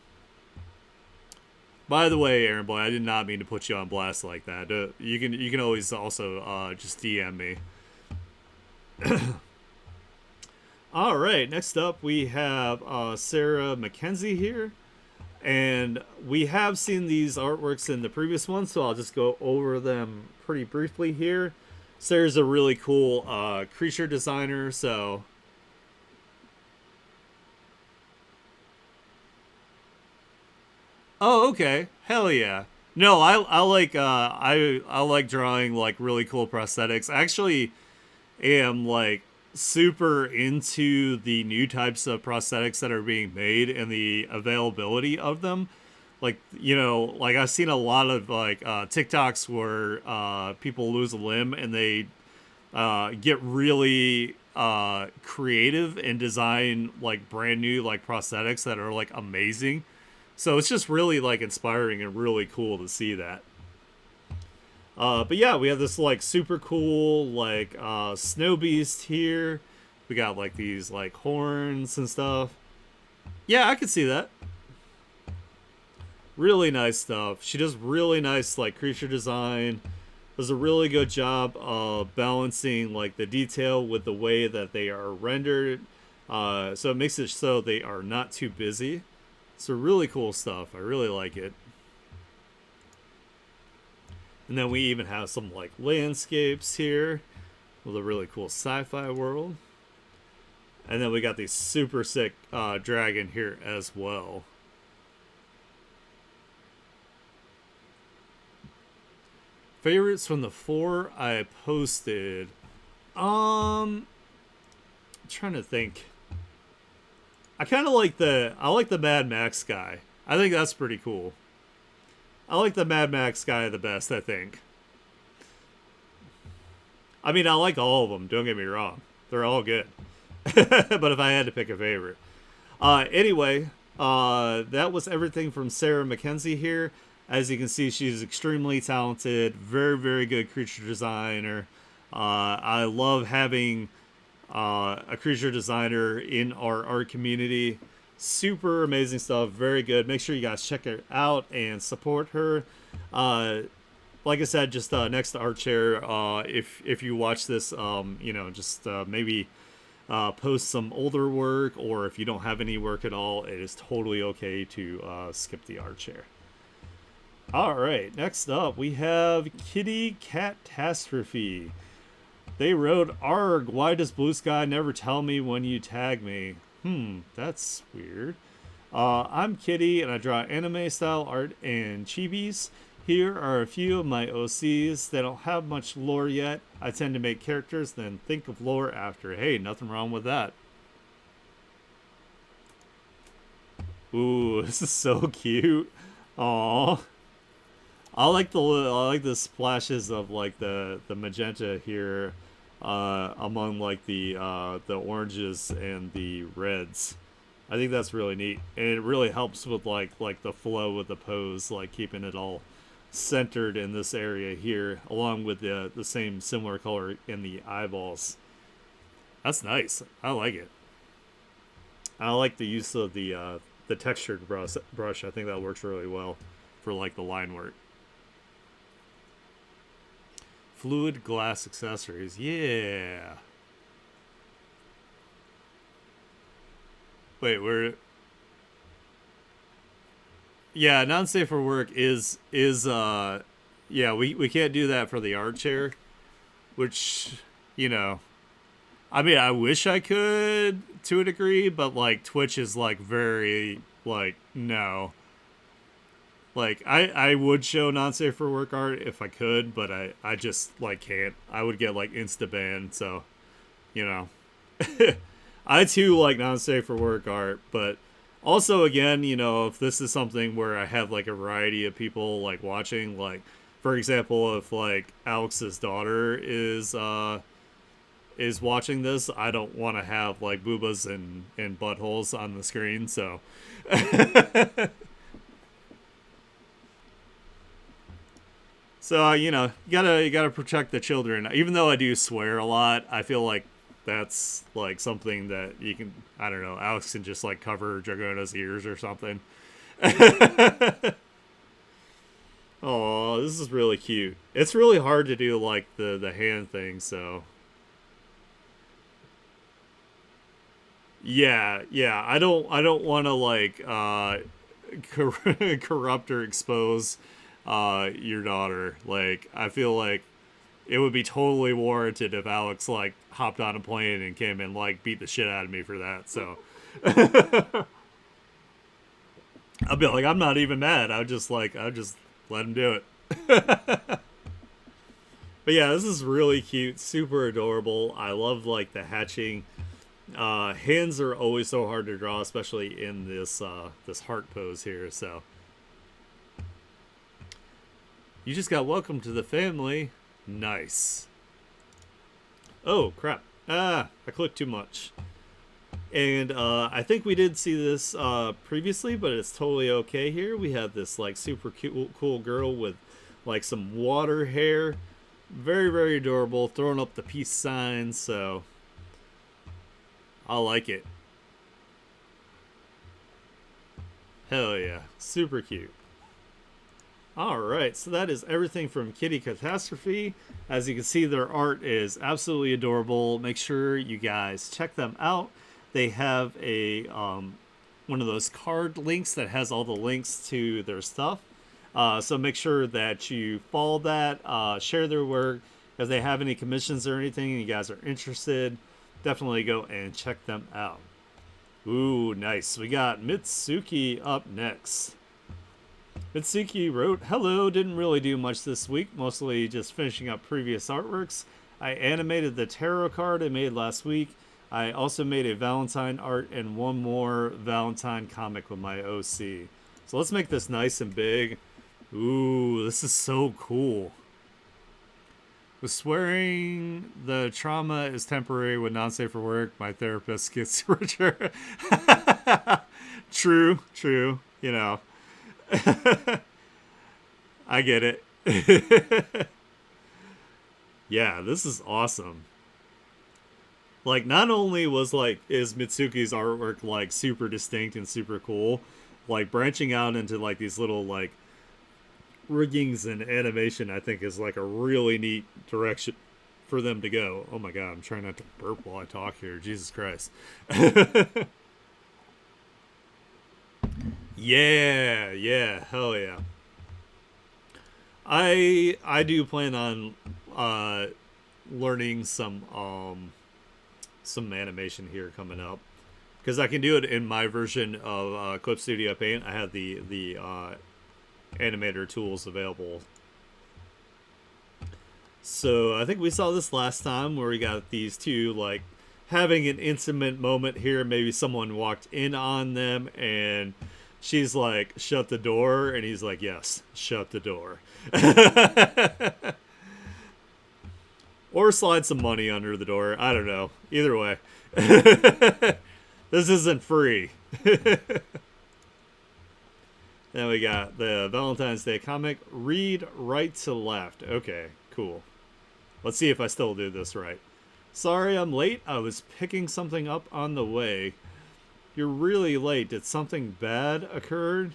A: By the way, Aaron boy, I did not mean to put you on blast like that. You can always also just DM me. All right, next up we have Sarah Mackenzie here. And we have seen these artworks in the previous one, so I'll just go over them pretty briefly here. Sarah's a really cool creature designer, so... Oh, okay. Hell yeah. No, I like I like drawing like really cool prosthetics. I actually am like super into the new types of prosthetics that are being made and the availability of them. Like like I've seen a lot of like TikToks where people lose a limb and they get really creative and design like brand new like prosthetics that are like amazing. So it's just really like inspiring and really cool to see that. But yeah, we have this like super cool like snow beast here. We got like these like horns and stuff. Yeah, I can see that. Really nice stuff. She does really nice like creature design. Does a really good job of balancing like the detail with the way that they are rendered. So it makes it so they are not too busy. So really cool stuff. I really like it. And then we even have some like landscapes here with a really cool sci-fi world. And then we got the super sick dragon here as well. Favorites from the 4 I posted. I'm trying to think. I kind of like the Mad Max guy. I think that's pretty cool. I like the Mad Max guy the best, I think. I mean, I like all of them, don't get me wrong. They're all good. But if I had to pick a favorite. Anyway, that was everything from Sarah Mackenzie here. As you can see, she's extremely talented, very, very good creature designer. I love having a creature designer in our art community. Super amazing stuff, very good. Make sure you guys check her out and support her. Like I said, just next to Artshare, if you watch this, just maybe post some older work, or if you don't have any work at all, it is totally okay to skip the Artshare. All right, next up we have Kitty Catastrophe. They wrote, "Arg, why does Blue Sky never tell me when you tag me?" That's weird. I'm Kitty and I draw anime style art and chibis. Here are a few of my OCs. They don't have much lore yet. I tend to make characters, then think of lore after. Hey, nothing wrong with that. Ooh, this is so cute. Aww. I like the splashes of like the magenta here, among like the oranges and the reds. I think that's really neat, and it really helps with like the flow of the pose, like keeping it all centered in this area here, along with the same similar color in the eyeballs. That's nice. I like it. I like the use of the textured brush. I think that works really well for like the line work. Fluid glass accessories. Yeah. Wait, we're yeah, non-safe for work is yeah, we can't do that for the art chair, which, you know, I mean, I wish I could to a degree, but like Twitch is like very like no. Like I would show non-safe for work art if I could, but I just like can't. I would get like insta banned, so you know. I too like non-safe for work art, but also again, you know, if this is something where I have like a variety of people like watching, like for example, if like Alex's daughter is watching this, I don't want to have like boobas and buttholes on the screen, so so you know, you gotta protect the children. Even though I do swear a lot, I feel like that's like something that you can, I don't know, Alex can just like cover Dragona's ears or something. Oh, this is really cute. It's really hard to do like the hand thing, so yeah. I don't want to like corrupt or expose your daughter. Like I feel like it would be totally warranted if Alex like hopped on a plane and came and like beat the shit out of me for that. So I'll be like, I'm not even mad. I'll just let him do it. But yeah, this is really cute, super adorable. I love like the hatching. Hands are always so hard to draw, especially in this heart pose here. So you just got welcome to the family. Nice. Oh crap! I clicked too much. And I think we did see this previously, but it's totally okay here. We have this like super cute, cool girl with like some water hair. Very, very adorable. Throwing up the peace sign, so I like it. Hell yeah. Super cute. Alright, so that is everything from Kitty Catastrophe. As you can see, their art is absolutely adorable. Make sure you guys check them out. They have a one of those card links that has all the links to their stuff. So make sure that you follow that, share their work. If they have any commissions or anything and you guys are interested, definitely go and check them out. Ooh, nice. We got Mitsuki up next. Mitsuki wrote, "Hello, didn't really do much this week, mostly just finishing up previous artworks. I animated the tarot card I made last week. I also made a Valentine art and one more Valentine comic with my OC. So let's make this nice and big. Ooh, this is so cool. With swearing the trauma is temporary when not safe for work, my therapist gets richer." True, you know. I get it. Yeah, this is awesome. Like, not only is Mitsuki's artwork like super distinct and super cool, like branching out into like these little like riggings and animation, I think is like a really neat direction for them to go. Oh my god, I'm trying not to burp while I talk here. Jesus Christ. Yeah, hell yeah. I do plan on learning some animation here coming up, because I can do it in my version of Clip Studio Paint. I have the animator tools available. So I think we saw this last time where we got these two like having an intimate moment here. Maybe someone walked in on them and she's like, "Shut the door," and he's like, "Yes, shut the door." Or slide some money under the door. I don't know. Either way. This isn't free. Then we got the Valentine's Day comic, Read Right to Left. Okay, cool. Let's see if I still do this right. "Sorry I'm late. I was picking something up on the way." "You're really late. Did something bad occurred?"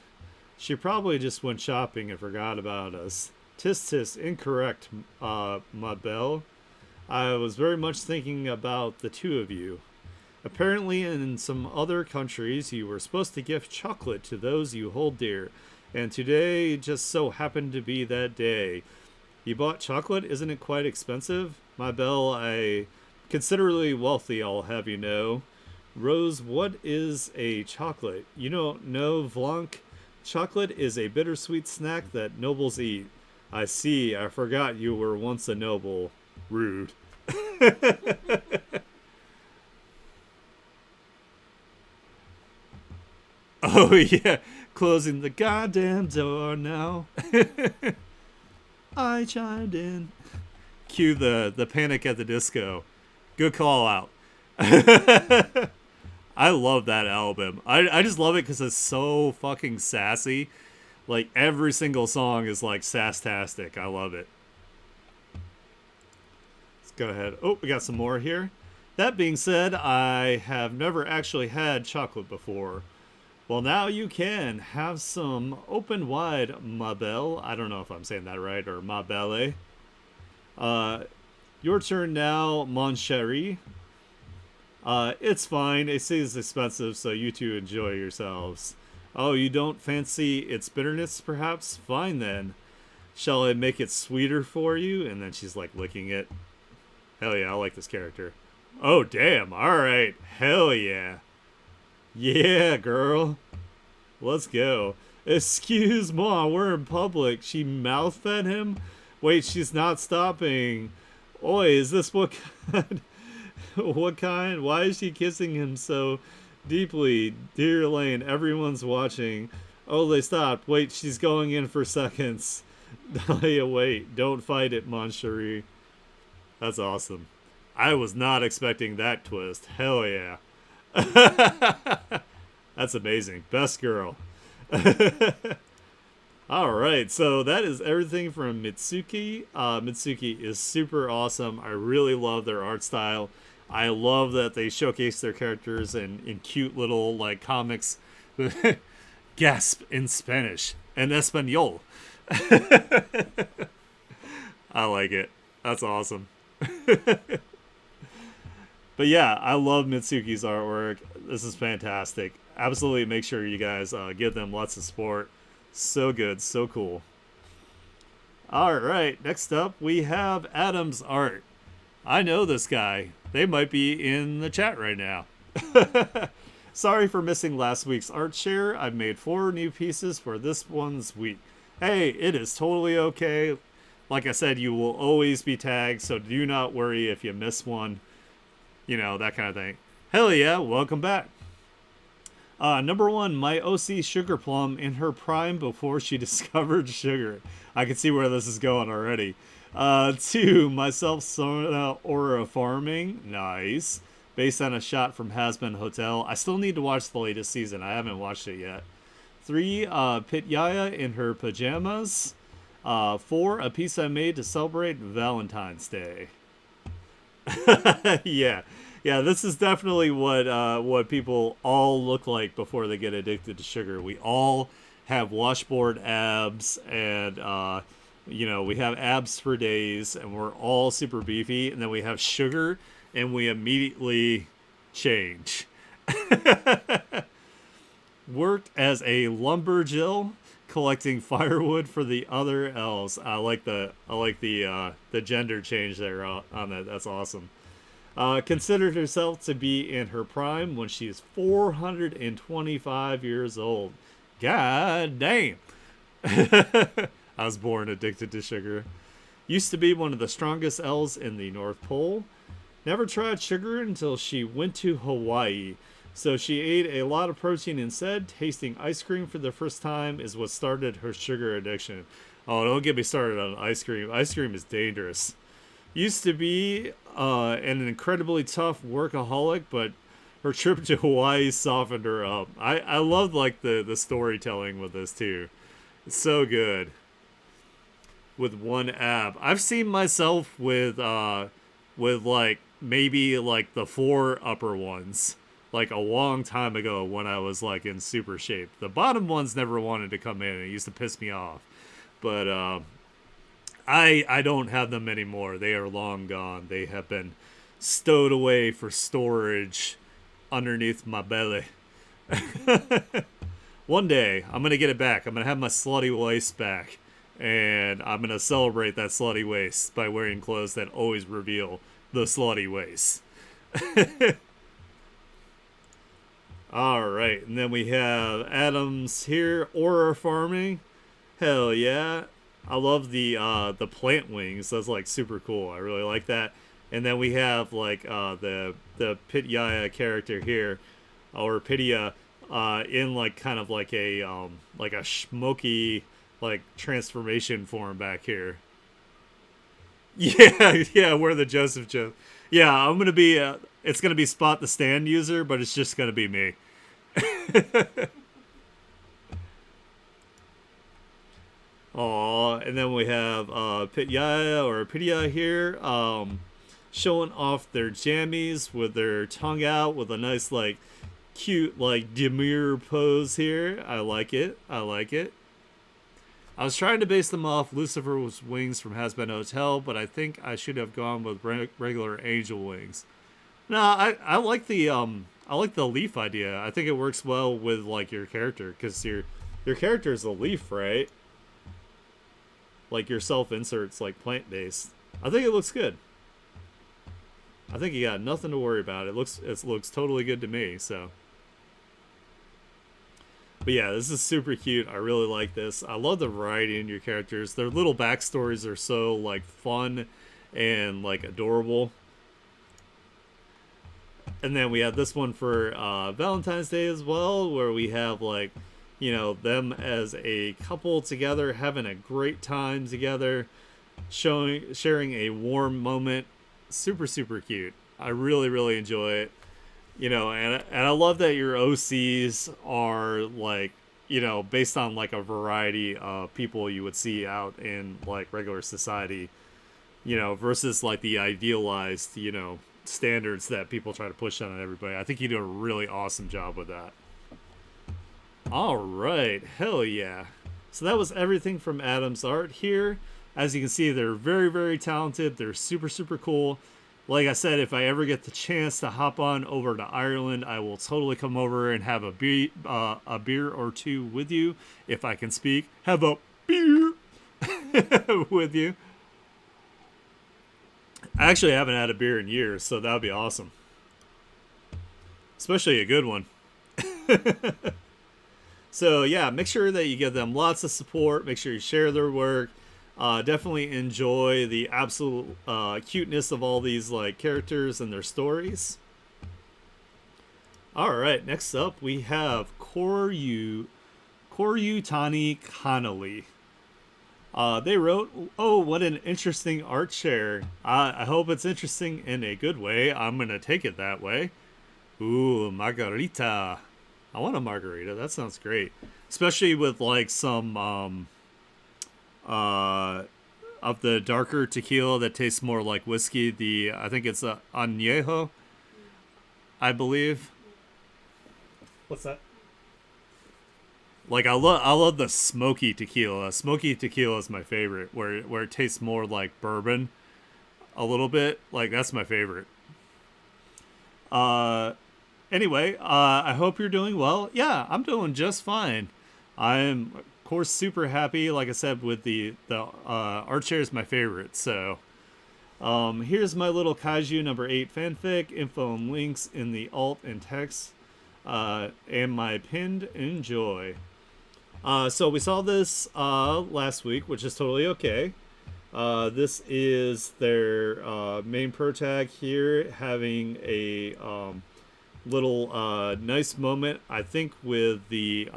A: "She probably just went shopping and forgot about us." "Tis tis, incorrect, ma belle. I was very much thinking about the two of you. Apparently in some other countries you were supposed to gift chocolate to those you hold dear, and today just so happened to be that day. You bought chocolate? Isn't it quite expensive? Ma belle, I considerably wealthy, I'll have you know." "Rose, what is a chocolate?" "You don't know, Vlank? Chocolate is a bittersweet snack that nobles eat." "I see, I forgot you were once a noble." Rude. Oh yeah, closing the goddamn door now. I chimed in. Cue the Panic at the Disco. Good call out. I love that album. I just love it because it's so fucking sassy. Like, every single song is like sass-tastic. I love it. Let's go ahead. Oh, we got some more here. "That being said, I have never actually had chocolate before." "Well, now you can. Have some open wide, ma belle." I don't know if I'm saying that right, or ma belle. "Your turn now, mon chéri." It's fine. It seems expensive, so you two enjoy yourselves." "Oh, you don't fancy its bitterness, perhaps? Fine then. Shall I make it sweeter for you?" And then she's like licking it. Hell yeah, I like this character. Oh, damn. All right. Hell yeah. Yeah, girl. Let's go. "Excuse moi, we're in public." She mouth-fed him? Wait, she's not stopping. Oi, is this what kind? What kind? Why is she kissing him so deeply? Dear Lane, everyone's watching. Oh, they stopped. Wait, she's going in for seconds. Dahlia, wait. Don't fight it, mon chéri. That's awesome. I was not expecting that twist. Hell yeah. That's amazing. Best girl. Alright, so that is everything from Mitsuki. Mitsuki is super awesome. I really love their art style. I love that they showcase their characters in cute little like comics. Gasp in Spanish and Espanol. I like it. That's awesome. But yeah, I love Mitsuki's artwork. This is fantastic. Absolutely make sure you guys give them lots of support. So good, so cool. All right, next up we have Adam's art. I know this guy. They might be in the chat right now. Sorry for missing last week's art share. I've made 4 new pieces for this one's week. Hey, it is totally okay. Like I said, you will always be tagged, so do not worry if you miss one. You know, that kind of thing. Hell yeah, welcome back. Number 1, my OC Sugar Plum in her prime before she discovered sugar. I can see where this is going already. 2, myself Sona Aura Farming. Nice. Based on a shot from Has-Been Hotel. I still need to watch the latest season. I haven't watched it yet. 3, Pit Yaya in her pajamas. 4, a piece I made to celebrate Valentine's Day. Yeah. Yeah, this is definitely what people all look like before they get addicted to sugar. We all have washboard abs, and we have abs for days, and we're all super beefy, and then we have sugar, and we immediately change. Worked as a lumberjill, collecting firewood for the other elves. I like the gender change there on that. That's awesome. Considered herself to be in her prime when she is 425 years old. God damn. I was born addicted to sugar. Used to be one of the strongest elves in the North Pole. Never tried sugar until she went to Hawaii. So she ate a lot of protein instead. Tasting ice cream for the first time is what started her sugar addiction. Oh, don't get me started on ice cream. Ice cream is dangerous. Used to be an incredibly tough workaholic, but her trip to Hawaii softened her up. I love like the storytelling with this too. It's so good. With one ab. I've seen myself with like maybe like the 4 upper ones. Like a long time ago when I was like in super shape. The bottom ones never wanted to come in. It used to piss me off. But I don't have them anymore. They are long gone. They have been stowed away for storage underneath my belly. One day, I'm going to get it back. I'm going to have my slutty waist back. And I'm going to celebrate that slutty waist by wearing clothes that always reveal the slutty waist. Alright, and then we have Adams here, Aura Farming. Hell yeah. I love the plant wings. That's like super cool. I really like that. And then we have like the Pit Yaya character here, or Pitya, in like kind of like a smoky like transformation form back here. Yeah, we're the Joseph Joe. Yeah, I'm gonna be it's gonna be Spot the Stand user, but it's just gonna be me. Aw, and then we have Pitya or Pitya here, showing off their jammies with their tongue out with a nice like cute like demure pose here. I like it. I like it. I was trying to base them off Lucifer's wings from Has-Been Hotel, but I think I should have gone with regular angel wings. No, I like the leaf idea. I think it works well with like your character, because your character is a leaf, right? Like your self-insert's like plant-based. I think it looks good. I think you got nothing to worry about. It looks totally good to me. So, but yeah, this is super cute. I really like this. I love the variety in your characters. Their little backstories are so like fun and like adorable. And then we have this one for Valentine's Day as well, where we have like, you know, them as a couple together, having a great time together, sharing a warm moment. Super, super cute. I really, really enjoy it. You know, and I love that your OCs are like, you know, based on like a variety of people you would see out in like regular society, you know, versus like the idealized, you know, standards that people try to push on everybody. I think you do a really awesome job with that. All right, hell yeah. So that was everything from Adam's art here. As you can see, they're very, very talented. They're super, super cool. Like I said, if I ever get the chance to hop on over to Ireland, I will totally come over and have a beer or two with you, if I can speak. Have a beer with you. I actually haven't had a beer in years, so that would be awesome. Especially a good one. So yeah, make sure that you give them lots of support. Make sure you share their work. Definitely enjoy the absolute cuteness of all these like characters and their stories. All right, next up we have Koryutani Connolly. They wrote, "Oh, what an interesting art share. I hope it's interesting in a good way. I'm gonna take it that way. Ooh, margarita. I want a margarita. That sounds great, especially with like some of the darker tequila that tastes more like whiskey. I think it's a añejo, I believe. What's that? Like I love the smoky tequila. Smoky tequila is my favorite, where it tastes more like bourbon a little bit. Like that's my favorite. Uh, anyway, I hope you're doing well. Yeah, I'm doing just fine. I'm of course super happy. Like I said, with the art share is my favorite. So here's my little Kaiju number 8 fanfic. Info and links in the alt and text. And my pinned enjoy. So we saw this last week, which is totally okay. This is their main pro tag here, having a little nice moment, I think, with the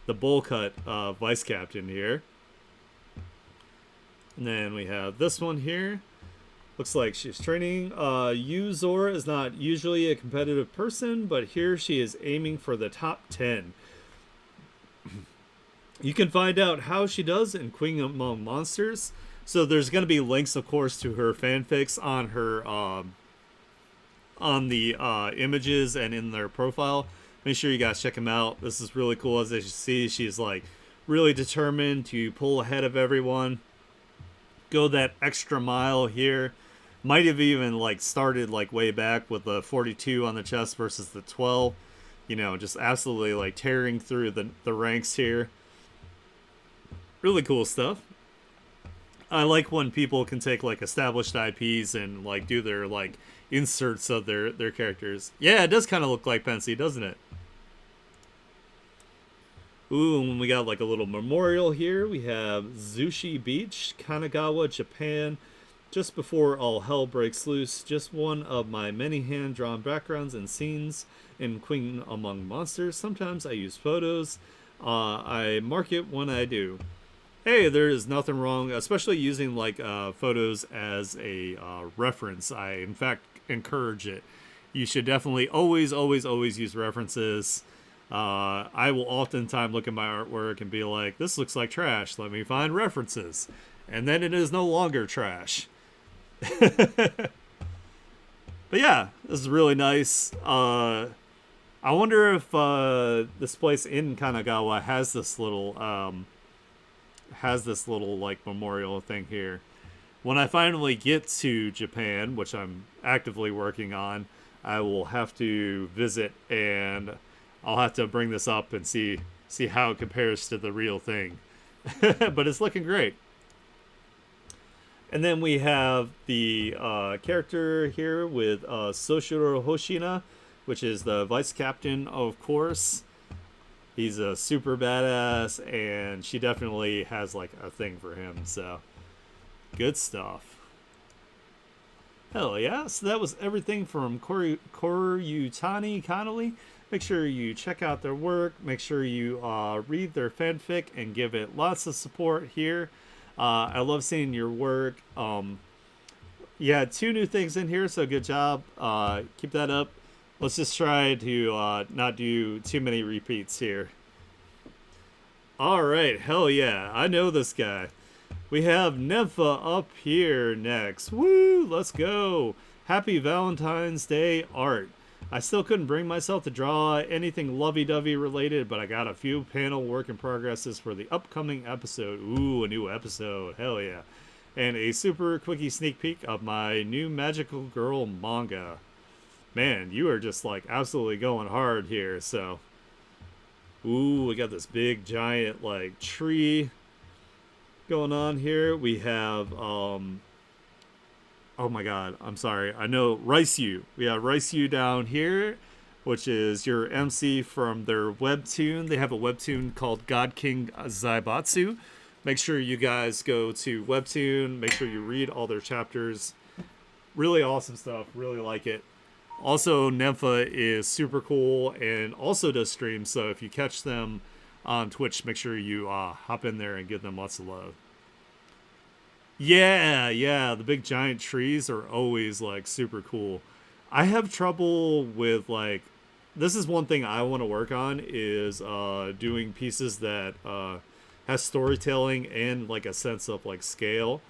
A: bowl cut vice captain here. And then we have this one here. Looks like she's training. Yu Zora is not usually a competitive person, but here she is aiming for the top 10. You can find out how she does in Queen Among Monsters. So there's going to be links, of course, to her fanfics on her on the images and in their profile. Make sure you guys check them out. This is really cool. As you see, she's like really determined to pull ahead of everyone. Go that extra mile here. Might have even like started like way back with the 42 on the chest versus the 12. You know, just absolutely like tearing through the ranks here. Really cool stuff. I like when people can take like established IPs and like do their like inserts of their characters. Yeah, it does kind of look like Pensy, doesn't it? Ooh, and we got like a little memorial here. We have Zushi Beach, Kanagawa, Japan. Just before all hell breaks loose, just one of my many hand-drawn backgrounds and scenes in Queen Among Monsters. Sometimes I use photos. I mark it when I do. Hey, there is nothing wrong, especially using like photos as a reference. I, in fact, encourage it. You should definitely always, always, always use references. I will oftentimes look at my artwork and be like, this looks like trash. Let me find references. And then it is no longer trash. But yeah, this is really nice. I wonder if this place in Kanagawa has this little like memorial thing here. When I finally get to Japan, which I'm actively working on, I will have to visit, and I'll have to bring this up and see how it compares to the real thing. But it's looking great. And then we have the character here with Soshiro Hoshina, which is the vice captain, of course. He's a super badass, and she definitely has like a thing for him, so good stuff. Hell yeah. So that was everything from Koryutani Connolly. Make sure you check out their work. Make sure you read their fanfic and give it lots of support here. I love seeing your work. You had 2 new things in here, so good job. Keep that up. Let's just try to not do too many repeats here. Alright, hell yeah. I know this guy. We have Nympha up here next. Woo, let's go. Happy Valentine's Day art. I still couldn't bring myself to draw anything lovey-dovey related, but I got a few panel work in progresses for the upcoming episode. Ooh, a new episode. Hell yeah. And a super quickie sneak peek of my new Magical Girl manga. Man, you are just like absolutely going hard here, so. Ooh, we got this big giant like tree going on here. We have oh my god, I'm sorry. I know Raisu. We have Raisu down here, which is your MC from their webtoon. They have a webtoon called God King Zaibatsu. Make sure you guys go to webtoon. Make sure you read all their chapters. Really awesome stuff. Really like it. Also, Nympha is super cool and also does streams. So if you catch them on Twitch, make sure you hop in there and give them lots of love. Yeah, the big giant trees are always like super cool. I have trouble with like this is one thing I want to work on is doing pieces that has storytelling and like a sense of like scale.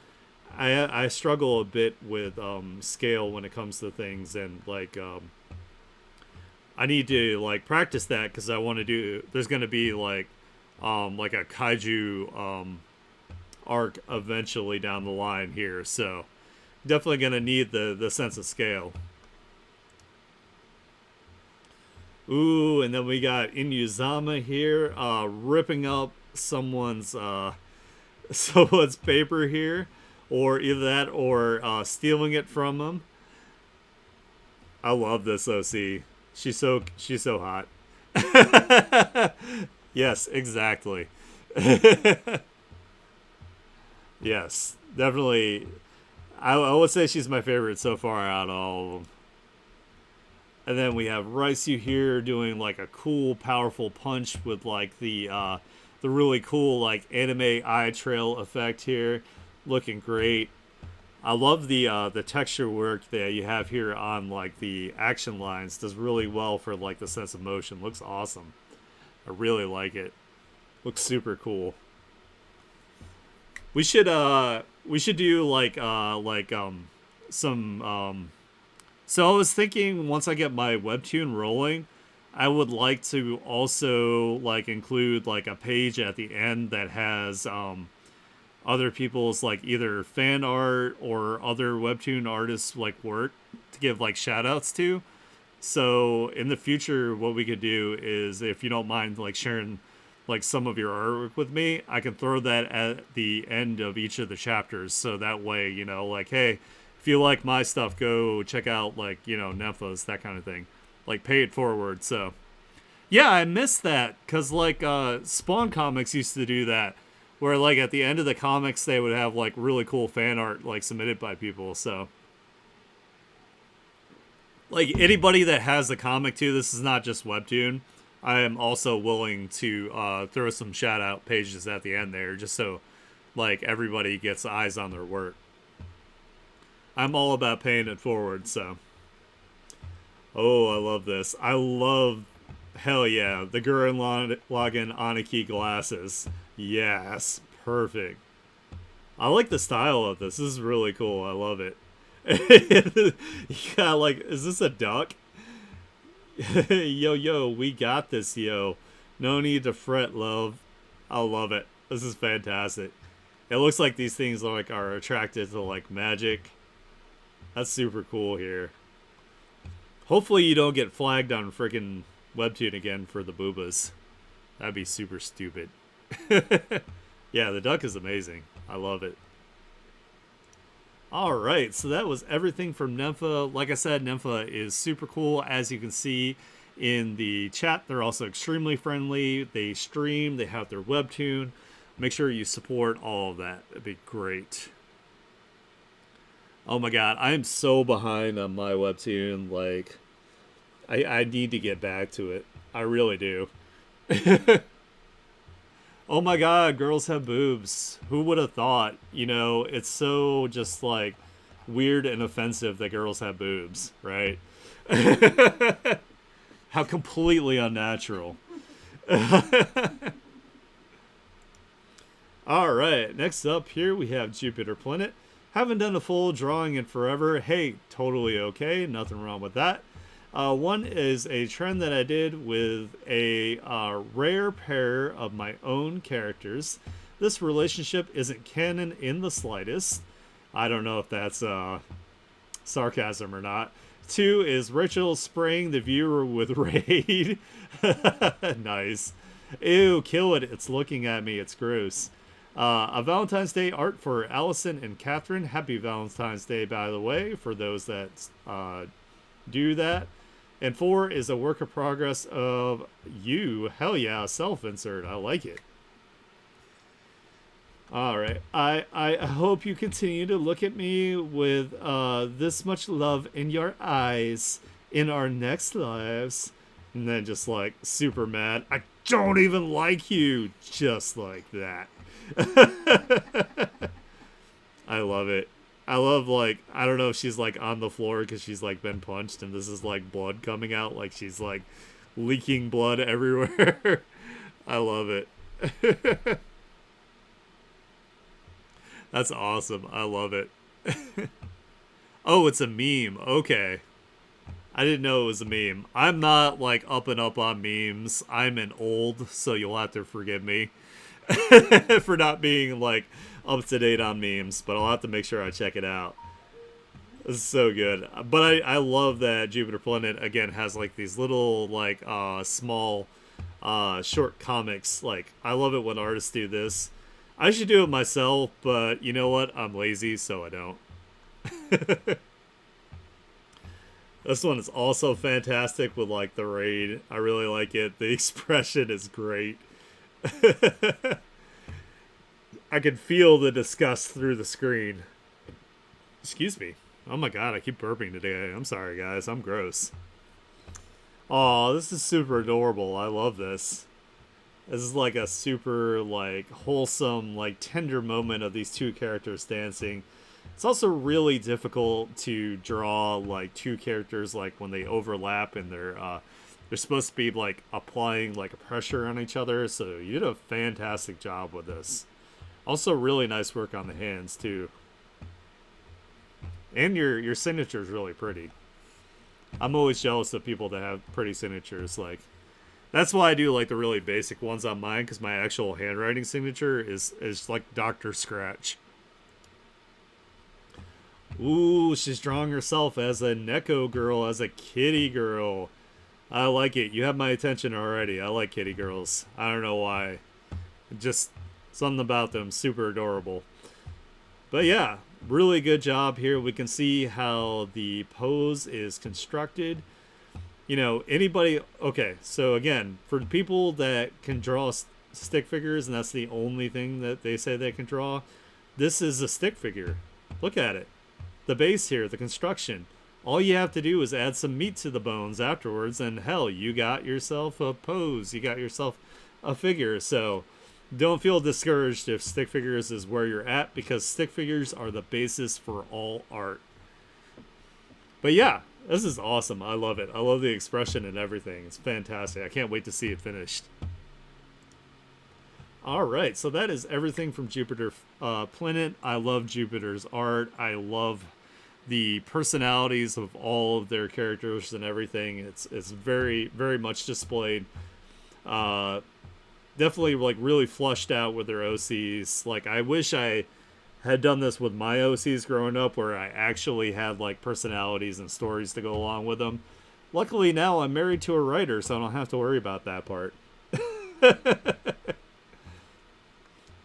A: I struggle a bit with scale when it comes to things and like I need to like practice that because I want to do there's going to be like a kaiju arc eventually down the line here, so definitely gonna need the sense of scale. Ooh, and then we got Inuyasama here ripping up someone's someone's paper here, or either that or stealing it from them. I love this OC. She's so hot. Yes, exactly. Yes, definitely. I would say she's my favorite so far out of all of them. And then we have Raisu here doing like a cool, powerful punch with like the really cool like anime eye trail effect here, looking great. I love the texture work that you have here on like the action lines. Does really well for like the sense of motion. Looks awesome. I really like it. Looks super cool. We should do like some so I was thinking once I get my webtoon rolling, I would like to also like include like a page at the end that has other people's like either fan art or other webtoon artists like work to give like shout outs to. So in the future what we could do is if you don't mind like sharing like some of your artwork with me, I can throw that at the end of each of the chapters. So that way, you know, like, hey, if you like my stuff, go check out like, you know, Nympha's, that kind of thing. Like pay it forward. So yeah, I missed that because like Spawn Comics used to do that where like at the end of the comics they would have like really cool fan art like submitted by people. So like anybody that has a comic too, this is not just webtoon. I am also willing to throw some shout out pages at the end there just so like everybody gets eyes on their work. I'm all about paying it forward, so. Oh, I love this. I love, hell yeah, the Gurren Lagann Aniki glasses. Yes, perfect. I like the style of this. This is really cool. I love it. Yeah, like, is this a duck? Yo, we got this, yo. No need to fret, love. I love it. This is fantastic. It looks like these things like are attracted to like magic. That's super cool here. Hopefully you don't get flagged on freaking Webtoon again for the boobas. That'd be super stupid. Yeah, the duck is amazing. I love it. Alright, so that was everything from Nympha. Like I said, Nympha is super cool. As you can see in the chat, they're also extremely friendly. They stream, they have their Webtoon. Make sure you support all of that. That'd be great. Oh my god, I am so behind on my Webtoon. Like, I need to get back to it. I really do. Oh my god, girls have boobs. Who would have thought? You know, it's so just like weird and offensive that girls have boobs, right? How completely unnatural. Alright, next up here we have Jupiter Planet. Haven't done a full drawing in forever. Hey, totally okay. Nothing wrong with that. One is a trend that I did with a rare pair of my own characters. This relationship isn't canon in the slightest. I don't know if that's sarcasm or not. Two is Rachel spraying the viewer with Raid. Nice. Ew, kill it. It's looking at me. It's gross. A Valentine's Day art for Allison and Catherine. Happy Valentine's Day, by the way, for those that do that. And four is a work of progress of you. Hell yeah, self-insert. I like it. All right. I hope you continue to look at me with this much love in your eyes in our next lives. And then just like super mad. I don't even like you. Just like that. I love it. I love, like, I don't know if she's like on the floor because she's like been punched and this is like blood coming out. Like she's like leaking blood everywhere. I love it. That's awesome. I love it. Oh, it's a meme. Okay. I didn't know it was a meme. I'm not like up and up on memes. I'm an old, so you'll have to forgive me for not being like up to date on memes, but I'll have to make sure I check it out. It's so good. But I love that Jupiter Planet again has like these little like small short comics. Like I love it when artists do this. I should do it myself, but you know what? I'm lazy, so I don't. This one is also fantastic with like the raid. I really like it. The expression is great. I can feel the disgust through the screen. Excuse me. Oh my god, I keep burping today. I'm sorry, guys. I'm gross. Aw, this is super adorable. I love this. This is like a super, like, wholesome, like, tender moment of these two characters dancing. It's also really difficult to draw, like, two characters, like, when they overlap and they're supposed to be, like, applying, like, a pressure on each other. So you did a fantastic job with this. Also, really nice work on the hands, too. And your signature is really pretty. I'm always jealous of people that have pretty signatures. Like, that's why I do like the really basic ones on mine, because my actual handwriting signature is like Dr. Scratch. Ooh, she's drawing herself as a Neko girl, as a kitty girl. I like it. You have my attention already. I like kitty girls. I don't know why. Just something about them. Super adorable. But yeah, really good job here. We can see how the pose is constructed. You know, anybody... Okay, so again, for people that can draw stick figures, and that's the only thing that they say they can draw, this is a stick figure. Look at it. The base here, the construction. All you have to do is add some meat to the bones afterwards, and hell, you got yourself a pose. You got yourself a figure. So don't feel discouraged if stick figures is where you're at, because stick figures are the basis for all art. But yeah, this is awesome. I love it. I love the expression and everything. It's fantastic. I can't wait to see it finished. All right, so that is everything from Jupiter Planet. I love Jupiter's art. I love the personalities of all of their characters and everything. It's very, very much displayed. Definitely like really flushed out with their OCs. Like I wish I had done this with my OCs growing up, where I actually had like personalities and stories to go along with them. Luckily now I'm married to a writer, so I don't have to worry about that part.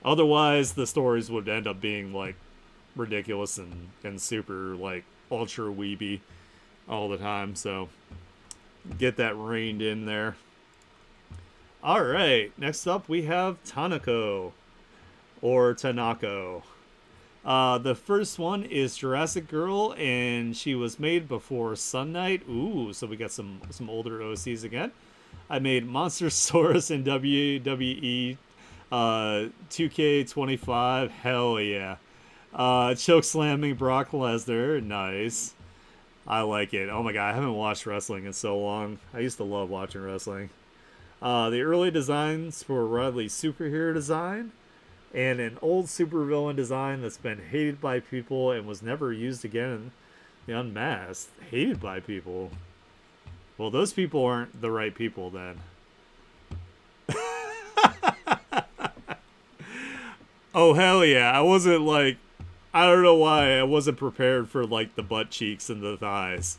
A: Otherwise, the stories would end up being like ridiculous and super like ultra weeby all the time. So get that reined in there. All right, next up we have Tanako, or Tanako. The first one is Jurassic Girl, and she was made before Sun Knight. Ooh, so we got some older OCs again. I made Monstersaurus in WWE 2K25. Hell yeah. Choke slamming Brock Lesnar. Nice. I like it. Oh my god, I haven't watched wrestling in so long. I used to love watching wrestling. The early designs for Riley's superhero design, and an old supervillain design that's been hated by people and was never used again. The Unmasked. Hated by people. Well, those people aren't the right people then. Oh, hell yeah. I wasn't like, I don't know why I wasn't prepared for like the butt cheeks and the thighs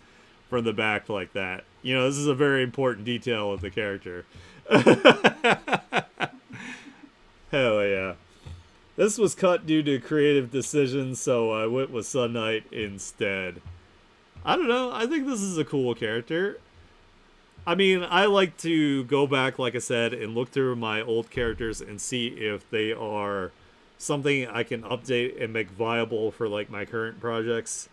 A: from the back like that. You know, this is a very important detail of the character. Hell yeah. This was cut due to creative decisions, so I went with Sun Knight instead. I don't know. I think this is a cool character. I mean, I like to go back, like I said, and look through my old characters and see if they are something I can update and make viable for like my current projects,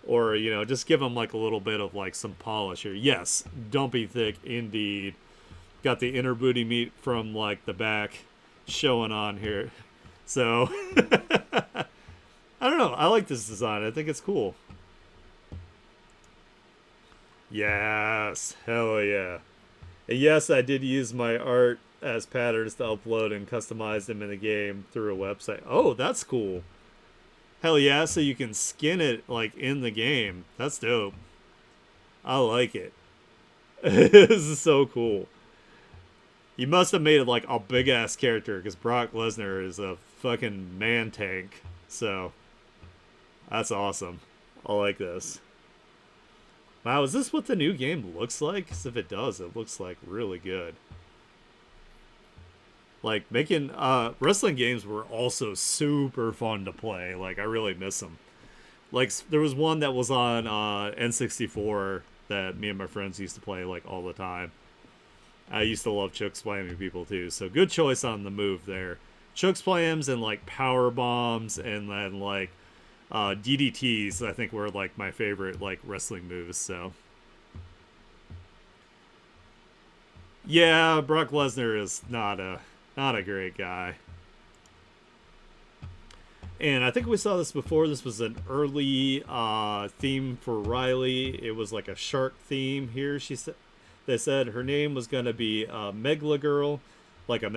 A: or you know, just give them like a little bit of like some polish here. Yes, don't be thick, indeed. Got the inner booty meat from like the back showing on here, so I don't know. I like this design. I think it's cool. Yes, hell yeah. And yes, I did use my art as patterns to upload and customize them in the game through a website. Oh, that's cool. Hell yeah, so you can skin it like in the game. That's dope. I like it. This is so cool. You must have made it like a big ass character because Brock Lesnar is a fucking man tank. So that's awesome. I like this. Wow, is this what the new game looks like? Because if it does, it looks like really good. Like making wrestling games were also super fun to play. Like I really miss them. Like there was one that was on N64 that me and my friends used to play like all the time. I used to love choke slamming people too. So good choice on the move there. Choke slams and like power bombs and then like DDTs I think were like my favorite like wrestling moves. So yeah, Brock Lesnar is not a great guy. And I think we saw this before. This was an early theme for Riley. It was like a shark theme here. They said her name was gonna be Megla Girl, like a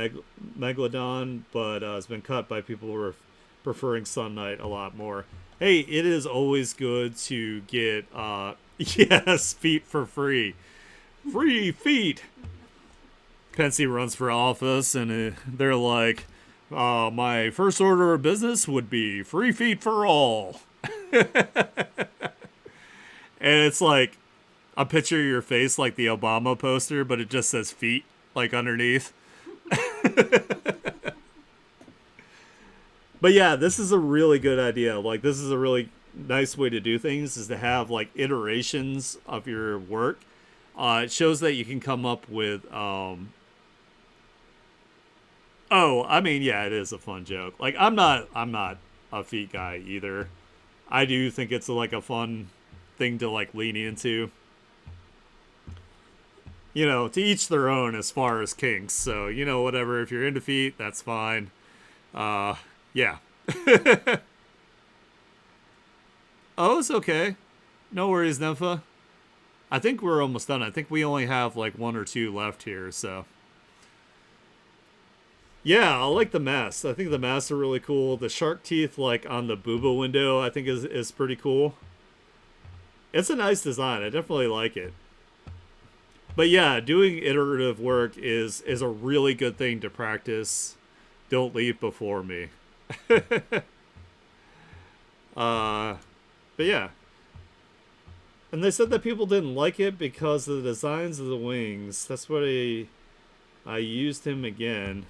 A: megalodon, but it's been cut by people who are preferring Sun Knight a lot more. Hey, it is always good to get yes, feet for free. Free feet. Pensy runs for office, and they're like, my first order of business would be free feet for all. And it's like a picture of your face like the Obama poster, but it just says feet, like underneath. But yeah, this is a really good idea. Like, this is a really nice way to do things, is to have like iterations of your work. It shows that you can come up with oh, I mean, yeah, it is a fun joke. Like, I'm not a feet guy either. I do think it's like a fun thing to like lean into. You know, to each their own as far as kinks. So, you know, whatever. If you're into feet, that's fine. Yeah. Oh, it's okay. No worries, Nympha. I think we're almost done. I think we only have like one or two left here, so. Yeah, I like the masks. I think the masks are really cool. The shark teeth, like on the booba window, I think is pretty cool. It's a nice design. I definitely like it. But yeah, doing iterative work is a really good thing to practice. Don't leave before me. But yeah. And they said that people didn't like it because of the designs of the wings. That's what I used him again.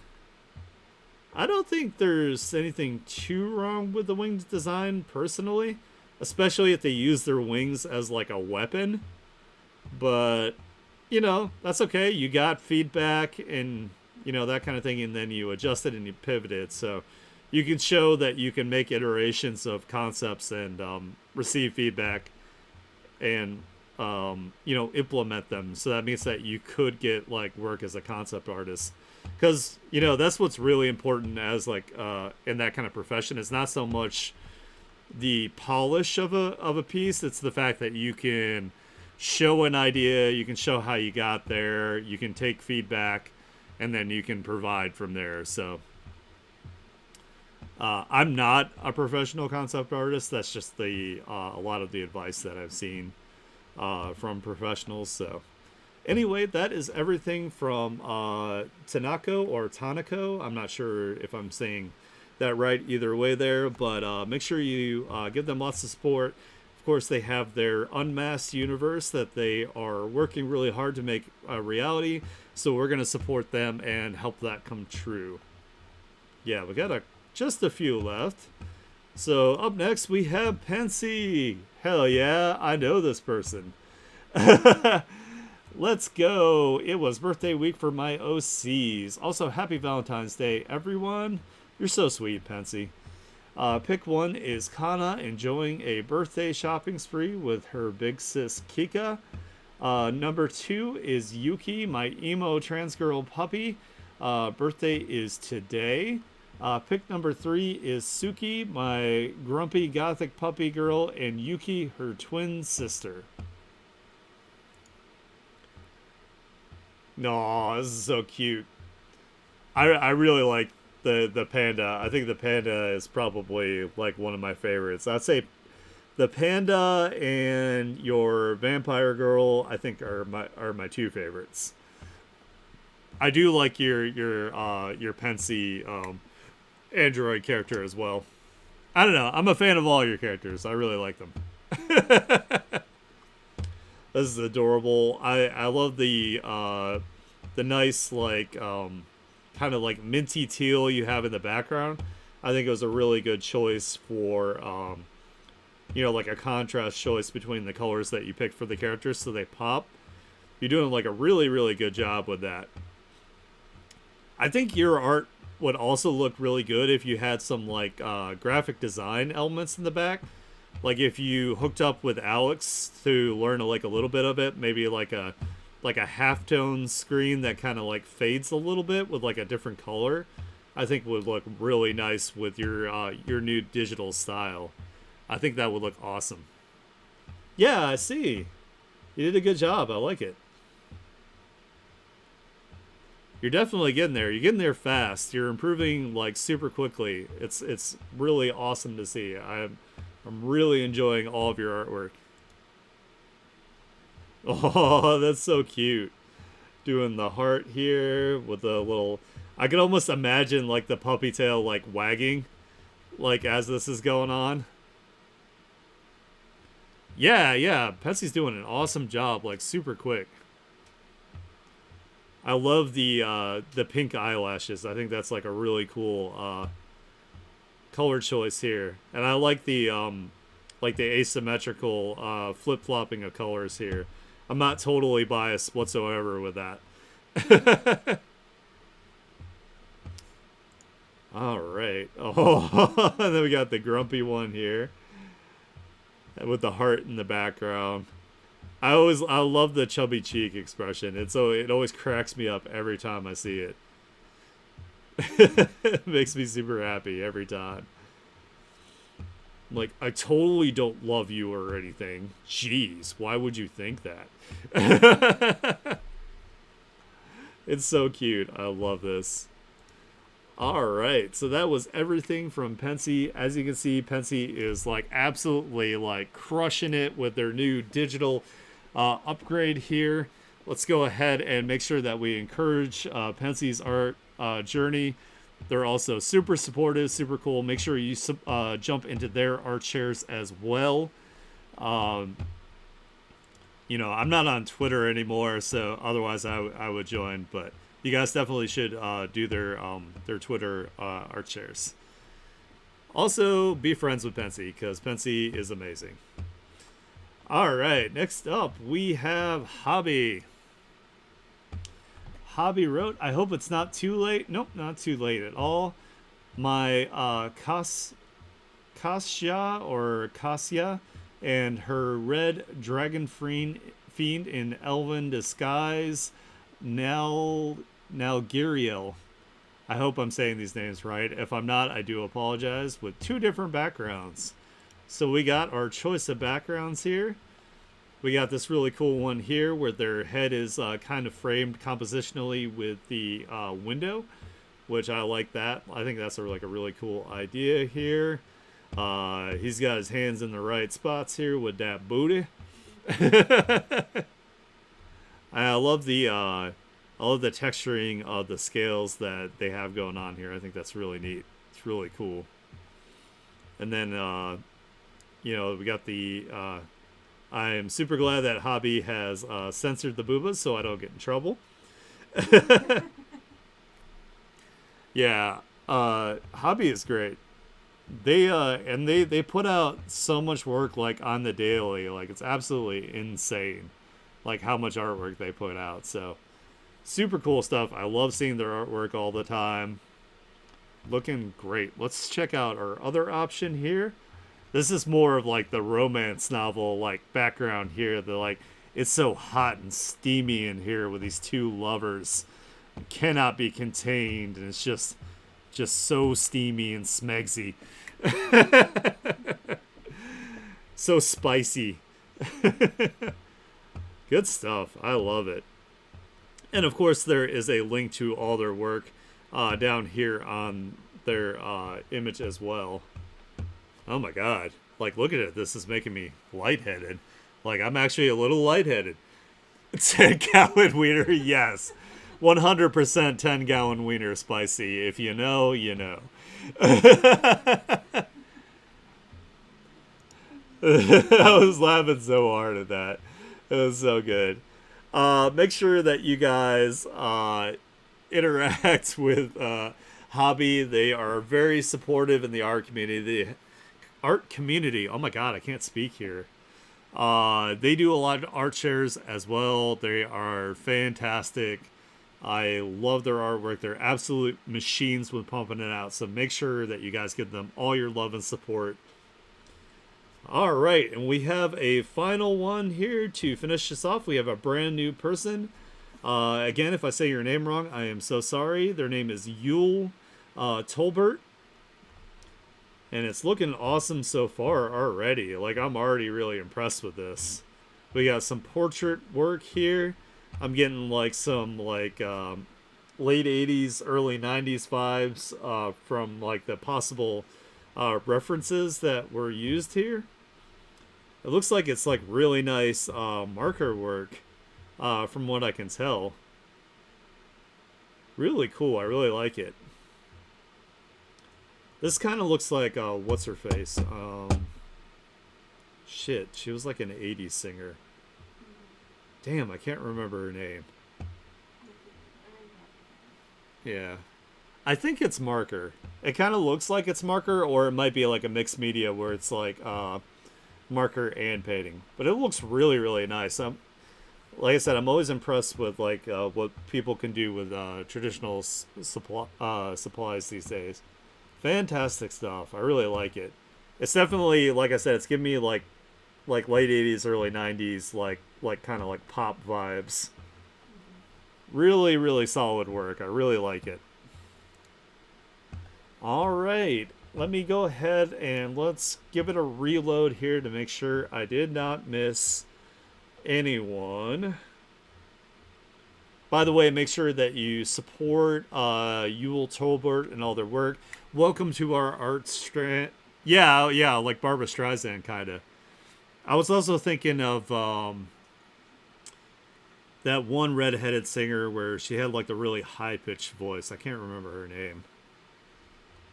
A: I don't think there's anything too wrong with the wings design, personally. Especially if they use their wings as like a weapon. But, you know, that's okay. You got feedback and, you know, that kind of thing. And then you adjust it and you pivot it. So you can show that you can make iterations of concepts and receive feedback and you know, implement them. So that means that you could get like work as a concept artist, because you know that's what's really important as like in that kind of profession. It's not so much the polish of a piece, it's the fact that you can show an idea, you can show how you got there, you can take feedback, and then you can provide from there. So I'm not a professional concept artist. That's just the a lot of the advice that I've seen from professionals. So Anyway, that is everything from Tanako or Tanako. I'm not sure if I'm saying that right either way there, but make sure you give them lots of support. Of course, they have their unmasked universe that they are working really hard to make a reality, so we're going to support them and help that come true. Yeah, we got just a few left. So up next, we have Pensy. Hell yeah, I know this person. Let's go. It was birthday week for my OCs. Also, happy Valentine's Day, everyone. You're so sweet, Pensy. Pick one is Kana enjoying a birthday shopping spree with her big sis Kika. Number two is Yuki, my emo trans girl puppy. Birthday is today. Pick number three is Suki, my grumpy gothic puppy girl, and Yuki, her twin sister. No, this is so cute. I really like the panda. I think the panda is probably like one of my favorites. I'd say the panda and your vampire girl, I think are my two favorites. I do like your Pensy android character as well. I don't know. I'm a fan of all your characters. I really like them. This is adorable. I love the nice like kind of like minty teal you have in the background. I think it was a really good choice for like a contrast choice between the colors that you picked for the characters so they pop. You're doing like a really good job with that. I think your art would also look really good if you had some like graphic design elements in the back. Like if you hooked up with Alex to learn like a little bit of it, maybe like a halftone screen that kind of like fades a little bit with like a different color, I think would look really nice with your new digital style. I think that would look awesome. Yeah, I see. You did a good job. I like it. You're definitely getting there. You're getting there fast. You're improving like super quickly. It's really awesome to see. I'm really enjoying all of your artwork. Oh, that's so cute. Doing the heart here with the little. I could almost imagine like the puppy tail like wagging, like as this is going on. Yeah. Pensy's doing an awesome job, like super quick. I love the pink eyelashes. I think that's like a really cool color choice here, and I like the asymmetrical flip flopping of colors here. I'm not totally biased whatsoever with that. All right. Oh, and then we got the grumpy one here with the heart in the background. I love the chubby cheek expression. It always cracks me up every time I see it. It makes me super happy every time. Like, I totally don't love you or anything. Jeez, why would you think that? It's so cute. I love this. Alright, so that was everything from Pensy. As you can see, Pensy is like absolutely like crushing it with their new digital upgrade here. Let's go ahead and make sure that we encourage Pensy's art journey. They're also super supportive, super cool. Make sure you jump into their art shares as well. I'm not on Twitter anymore, so otherwise I would join. But you guys definitely should do their Twitter art shares. Also, be friends with Pensy because Pensy is amazing. All right, next up we have Hobby. Hobby wrote, I hope it's not too late. Nope, not too late at all. My Kasya and her red dragon fiend in elven disguise, Nalgiriel. I hope I'm saying these names right. If I'm not, I do apologize. With two different backgrounds. So we got our choice of backgrounds here. We got this really cool one here where their head is kind of framed compositionally with the window, which I like that. I think that's a really cool idea here. He's got his hands in the right spots here with that booty. I love the texturing of the scales that they have going on here. I think that's really neat. It's really cool. And then we got the I am super glad that Hobby has censored the boobas so I don't get in trouble. Yeah, Hobby is great. They put out so much work like on the daily, like it's absolutely insane, like how much artwork they put out. So super cool stuff. I love seeing their artwork all the time. Looking great. Let's check out our other option here. This is more of like the romance novel like background here. The like it's so hot and steamy in here with these two lovers. It cannot be contained and it's just so steamy and smegsy. So spicy. Good stuff. I love it. And of course, there is a link to all their work down here on their image as well. Oh my god. Like, look at it. This is making me lightheaded. Like, I'm actually a little lightheaded. 10-gallon wiener, yes. 100% 10-gallon wiener spicy. If you know, you know. I was laughing so hard at that. It was so good. Make sure that you guys interact with Hobby. They are very supportive in the art community. The art community. Oh my god, I can't speak here. They do a lot of art shares as well. They are fantastic. I love their artwork. They're absolute machines with pumping it out. So make sure that you guys give them all your love and support. All right, and we have a final one here to finish this off. We have a brand new person. Again, if I say your name wrong, I am so sorry. Their name is Yule Tolbert. And it's looking awesome so far already. Like, I'm already really impressed with this. We got some portrait work here. I'm getting like some like late 80s, early 90s vibes from like the possible references that were used here. It looks like it's like really nice marker work from what I can tell. Really cool. I really like it. This kind of looks like what's her face? Shit, she was like an 80s singer. Damn, I can't remember her name. Yeah. I think it's marker. It kind of looks like it's marker, or it might be like a mixed media where it's like marker and painting. But it looks really, really nice. Like I said, I'm always impressed with like what people can do with traditional supplies these days. Fantastic stuff. I really like it. It's definitely, like I said, it's giving me like late 80s, early 90s, like kind of like pop vibes. Really, really solid work. I really like it. All right, let me go ahead and let's give it a reload here to make sure I did not miss anyone. By the way, make sure that you support Yule Tolbert and all their work. Welcome to our art strand. Yeah, like Barbra Streisand, kind of. I was also thinking of that one redheaded singer where she had like the really high-pitched voice. I can't remember her name.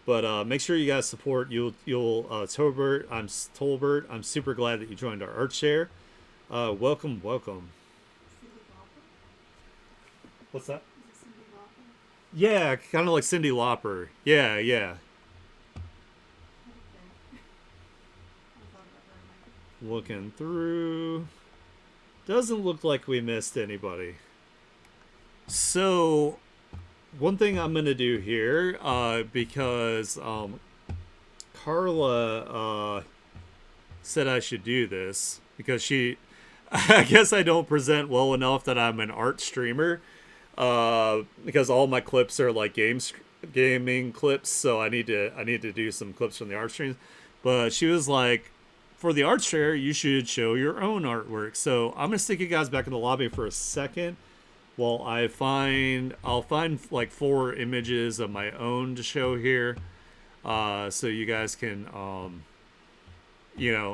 A: But make sure you guys support Yule Tolbert. I'm super glad that you joined our art share. Welcome. What's that? Yeah, kind of like Cyndi Lauper. Yeah. Looking through. Doesn't look like we missed anybody. So, one thing I'm going to do here, because Carla said I should do this, because I guess I don't present well enough that I'm an art streamer, because all my clips are like gaming clips, so I need to do some clips from the art streams. But she was like, for the art share, you should show your own artwork. So I'm gonna stick you guys back in the lobby for a second while I'll find like 4 images of my own to show here, so you guys can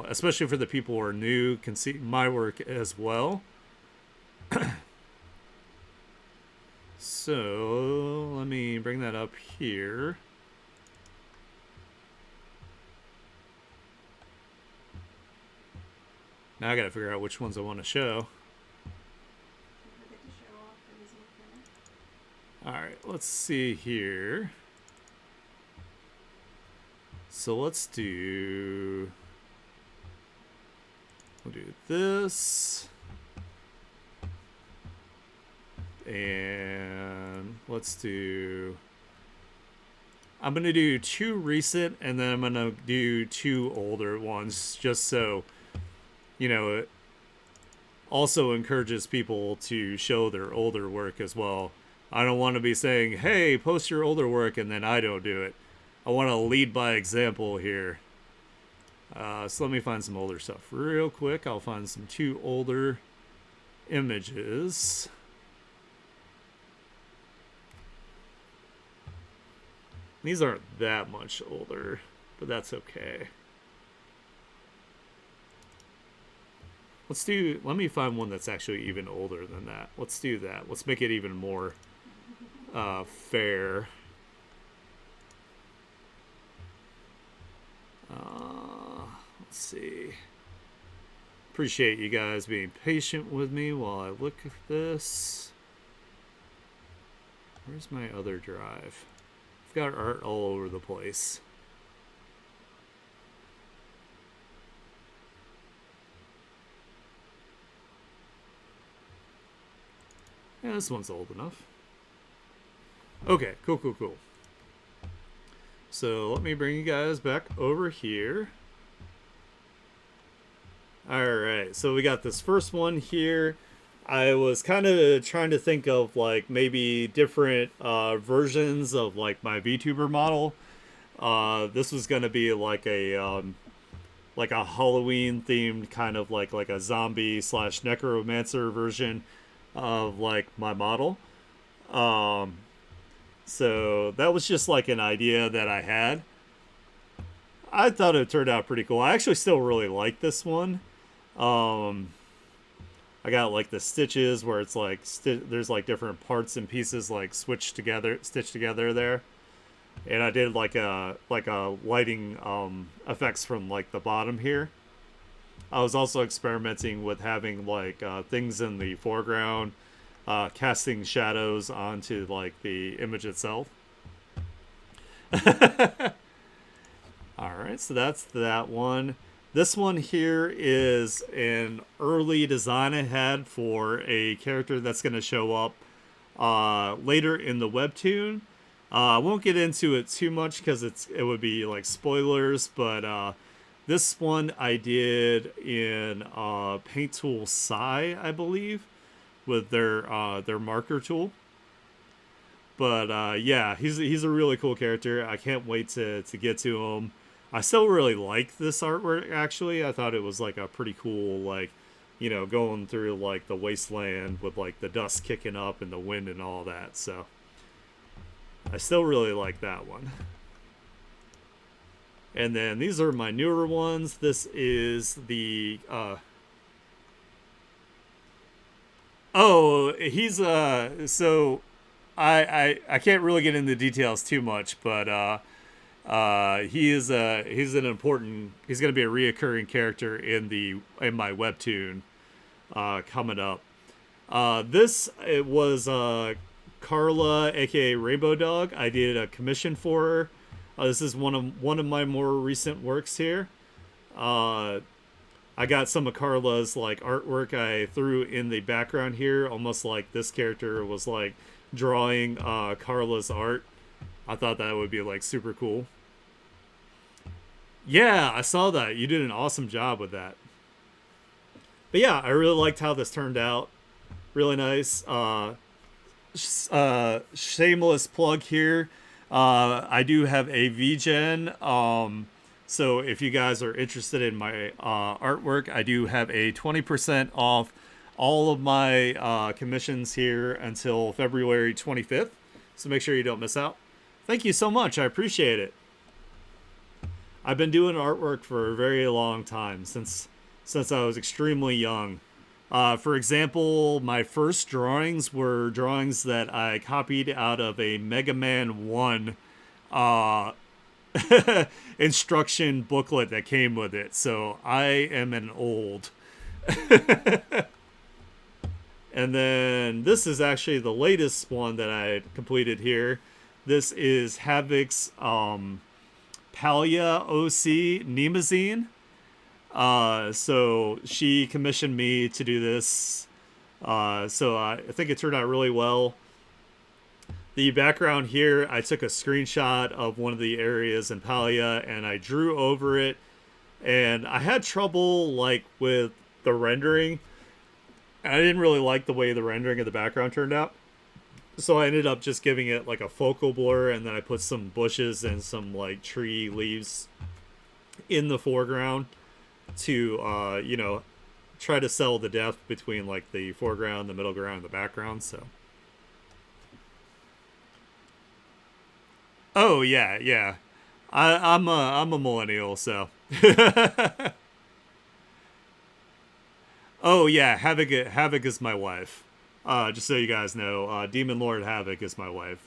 A: especially for the people who are new, can see my work as well. So let me bring that up here. Now I gotta figure out which ones I want to show. Alright, let's see here. So let's do... We'll do this. And let's do... I'm going to do 2 recent, and then I'm going to do 2 older ones, just so, you know, it also encourages people to show their older work as well. I don't want to be saying, hey, post your older work, and then I don't do it. I want to lead by example here. So let me find some older stuff real quick. I'll find some 2 older images. These aren't that much older, but that's okay. Let me find one that's actually even older than that. Let's do that. Let's make it even more fair. Let's see. Appreciate you guys being patient with me while I look at this. Where's my other drive? I've got art all over the place. Yeah, this one's old enough. Okay, cool. So let me bring you guys back over here. Alright, so we got this first one here. I was kind of trying to think of like maybe different versions of like my VTuber model. This was going to be like a Halloween themed kind of like a zombie / necromancer version of like my model. So that was just like an idea that I had. I thought it turned out pretty cool. I actually still really like this one. I got like the stitches where it's like there's like different parts and pieces like stitched together there, and I did like a lighting effects from like the bottom here. I was also experimenting with having like things in the foreground, casting shadows onto like the image itself. All right, so that's that one. This one here is an early design I had for a character that's going to show up later in the webtoon. I won't get into it too much because it would be like spoilers, but this one I did in Paint Tool Sai, I believe, with their marker tool. But yeah, he's a really cool character. I can't wait to get to him. I still really like this artwork, actually. I thought it was like a pretty cool, like, you know, going through like the wasteland with like the dust kicking up and the wind and all that. So I still really like that one. And then these are my newer ones. This is the he's so I can't really get into details too much, but he's an important, he's going to be a reoccurring character in my webtoon coming up. It was Carla, aka Rainbow Dog. I did a commission for her. This is one of my more recent works here. I got some of Carla's like artwork I threw in the background here, almost like this character was like drawing Carla's art. I thought that would be like super cool. Yeah, I saw that. You did an awesome job with that. But yeah, I really liked how this turned out. Really nice. Shameless plug here. I do have a VGen. So if you guys are interested in my artwork, I do have a 20% off all of my commissions here until February 25th. So make sure you don't miss out. Thank you so much. I appreciate it. I've been doing artwork for a very long time, since I was extremely young. For example, my first drawings were drawings that I copied out of a Mega Man 1 uh, instruction booklet that came with it. So I am an old. And then this is actually the latest one that I completed here. This is Havoc's Palia OC Nemazine. So she commissioned me to do this. So I think it turned out really well. The background here, I took a screenshot of one of the areas in Palia and I drew over it. And I had trouble like with the rendering. I didn't really like the way the rendering of the background turned out. So I ended up just giving it like a focal blur, and then I put some bushes and some like tree leaves in the foreground to, try to sell the depth between like the foreground, the middle ground, and the background. So. Oh yeah, yeah. I'm a millennial, so. Oh yeah, Havoc is my wife. Just so you guys know, Demon Lord Havoc is my wife.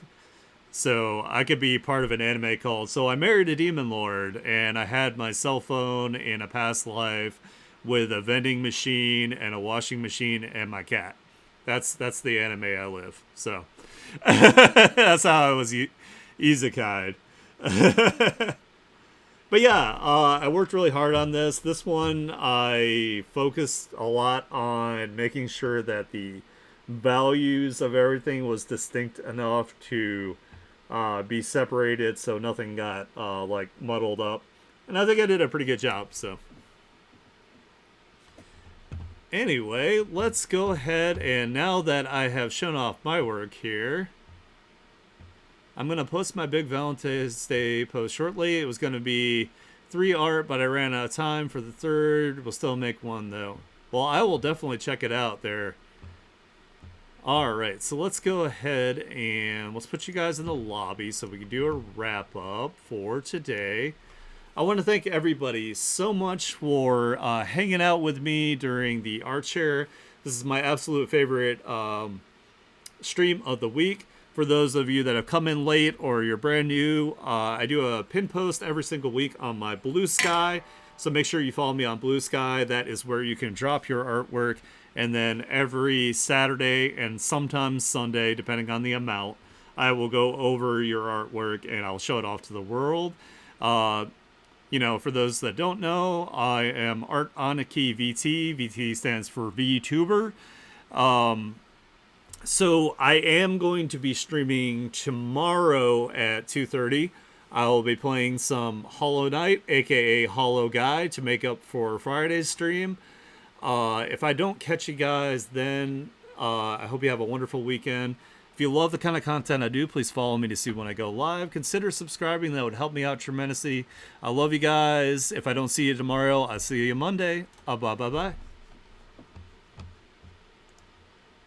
A: So I could be part of an anime called "So I Married a Demon Lord," and I had my cell phone in a past life with a vending machine and a washing machine and my cat. That's the anime I live. So that's how I was isekai'd. But yeah, I worked really hard on this. This one, I focused a lot on making sure that the values of everything was distinct enough to be separated so nothing got like muddled up. And I think I did a pretty good job, so. Anyway, let's go ahead, and now that I have shown off my work here, I'm going to post my big Valentine's Day post shortly. It was going to be 3 art, but I ran out of time for the third. We'll still make one, though. Well, I will definitely check it out there. Alright, so let's go ahead and let's put you guys in the lobby so we can do a wrap-up for today. I want to thank everybody so much for hanging out with me during the art share. This is my absolute favorite stream of the week. For those of you that have come in late or you're brand new, I do a pin post every single week on my Blue Sky. So make sure you follow me on Blue Sky. That is where you can drop your artwork. And then every Saturday and sometimes Sunday, depending on the amount, I will go over your artwork and I'll show it off to the world. For those that don't know, I am Art Aniki VT. VT stands for VTuber. So I am going to be streaming tomorrow at 2:30. I will be playing some Hollow Knight, aka Hollow Guy, to make up for Friday's stream. If I don't catch you guys then, I hope you have a wonderful weekend. If you love the kind of content I do, please follow me to see when I go live. Consider subscribing. That would help me out tremendously. I love you guys. If I don't see you tomorrow, I'll see you Monday. Bye-bye.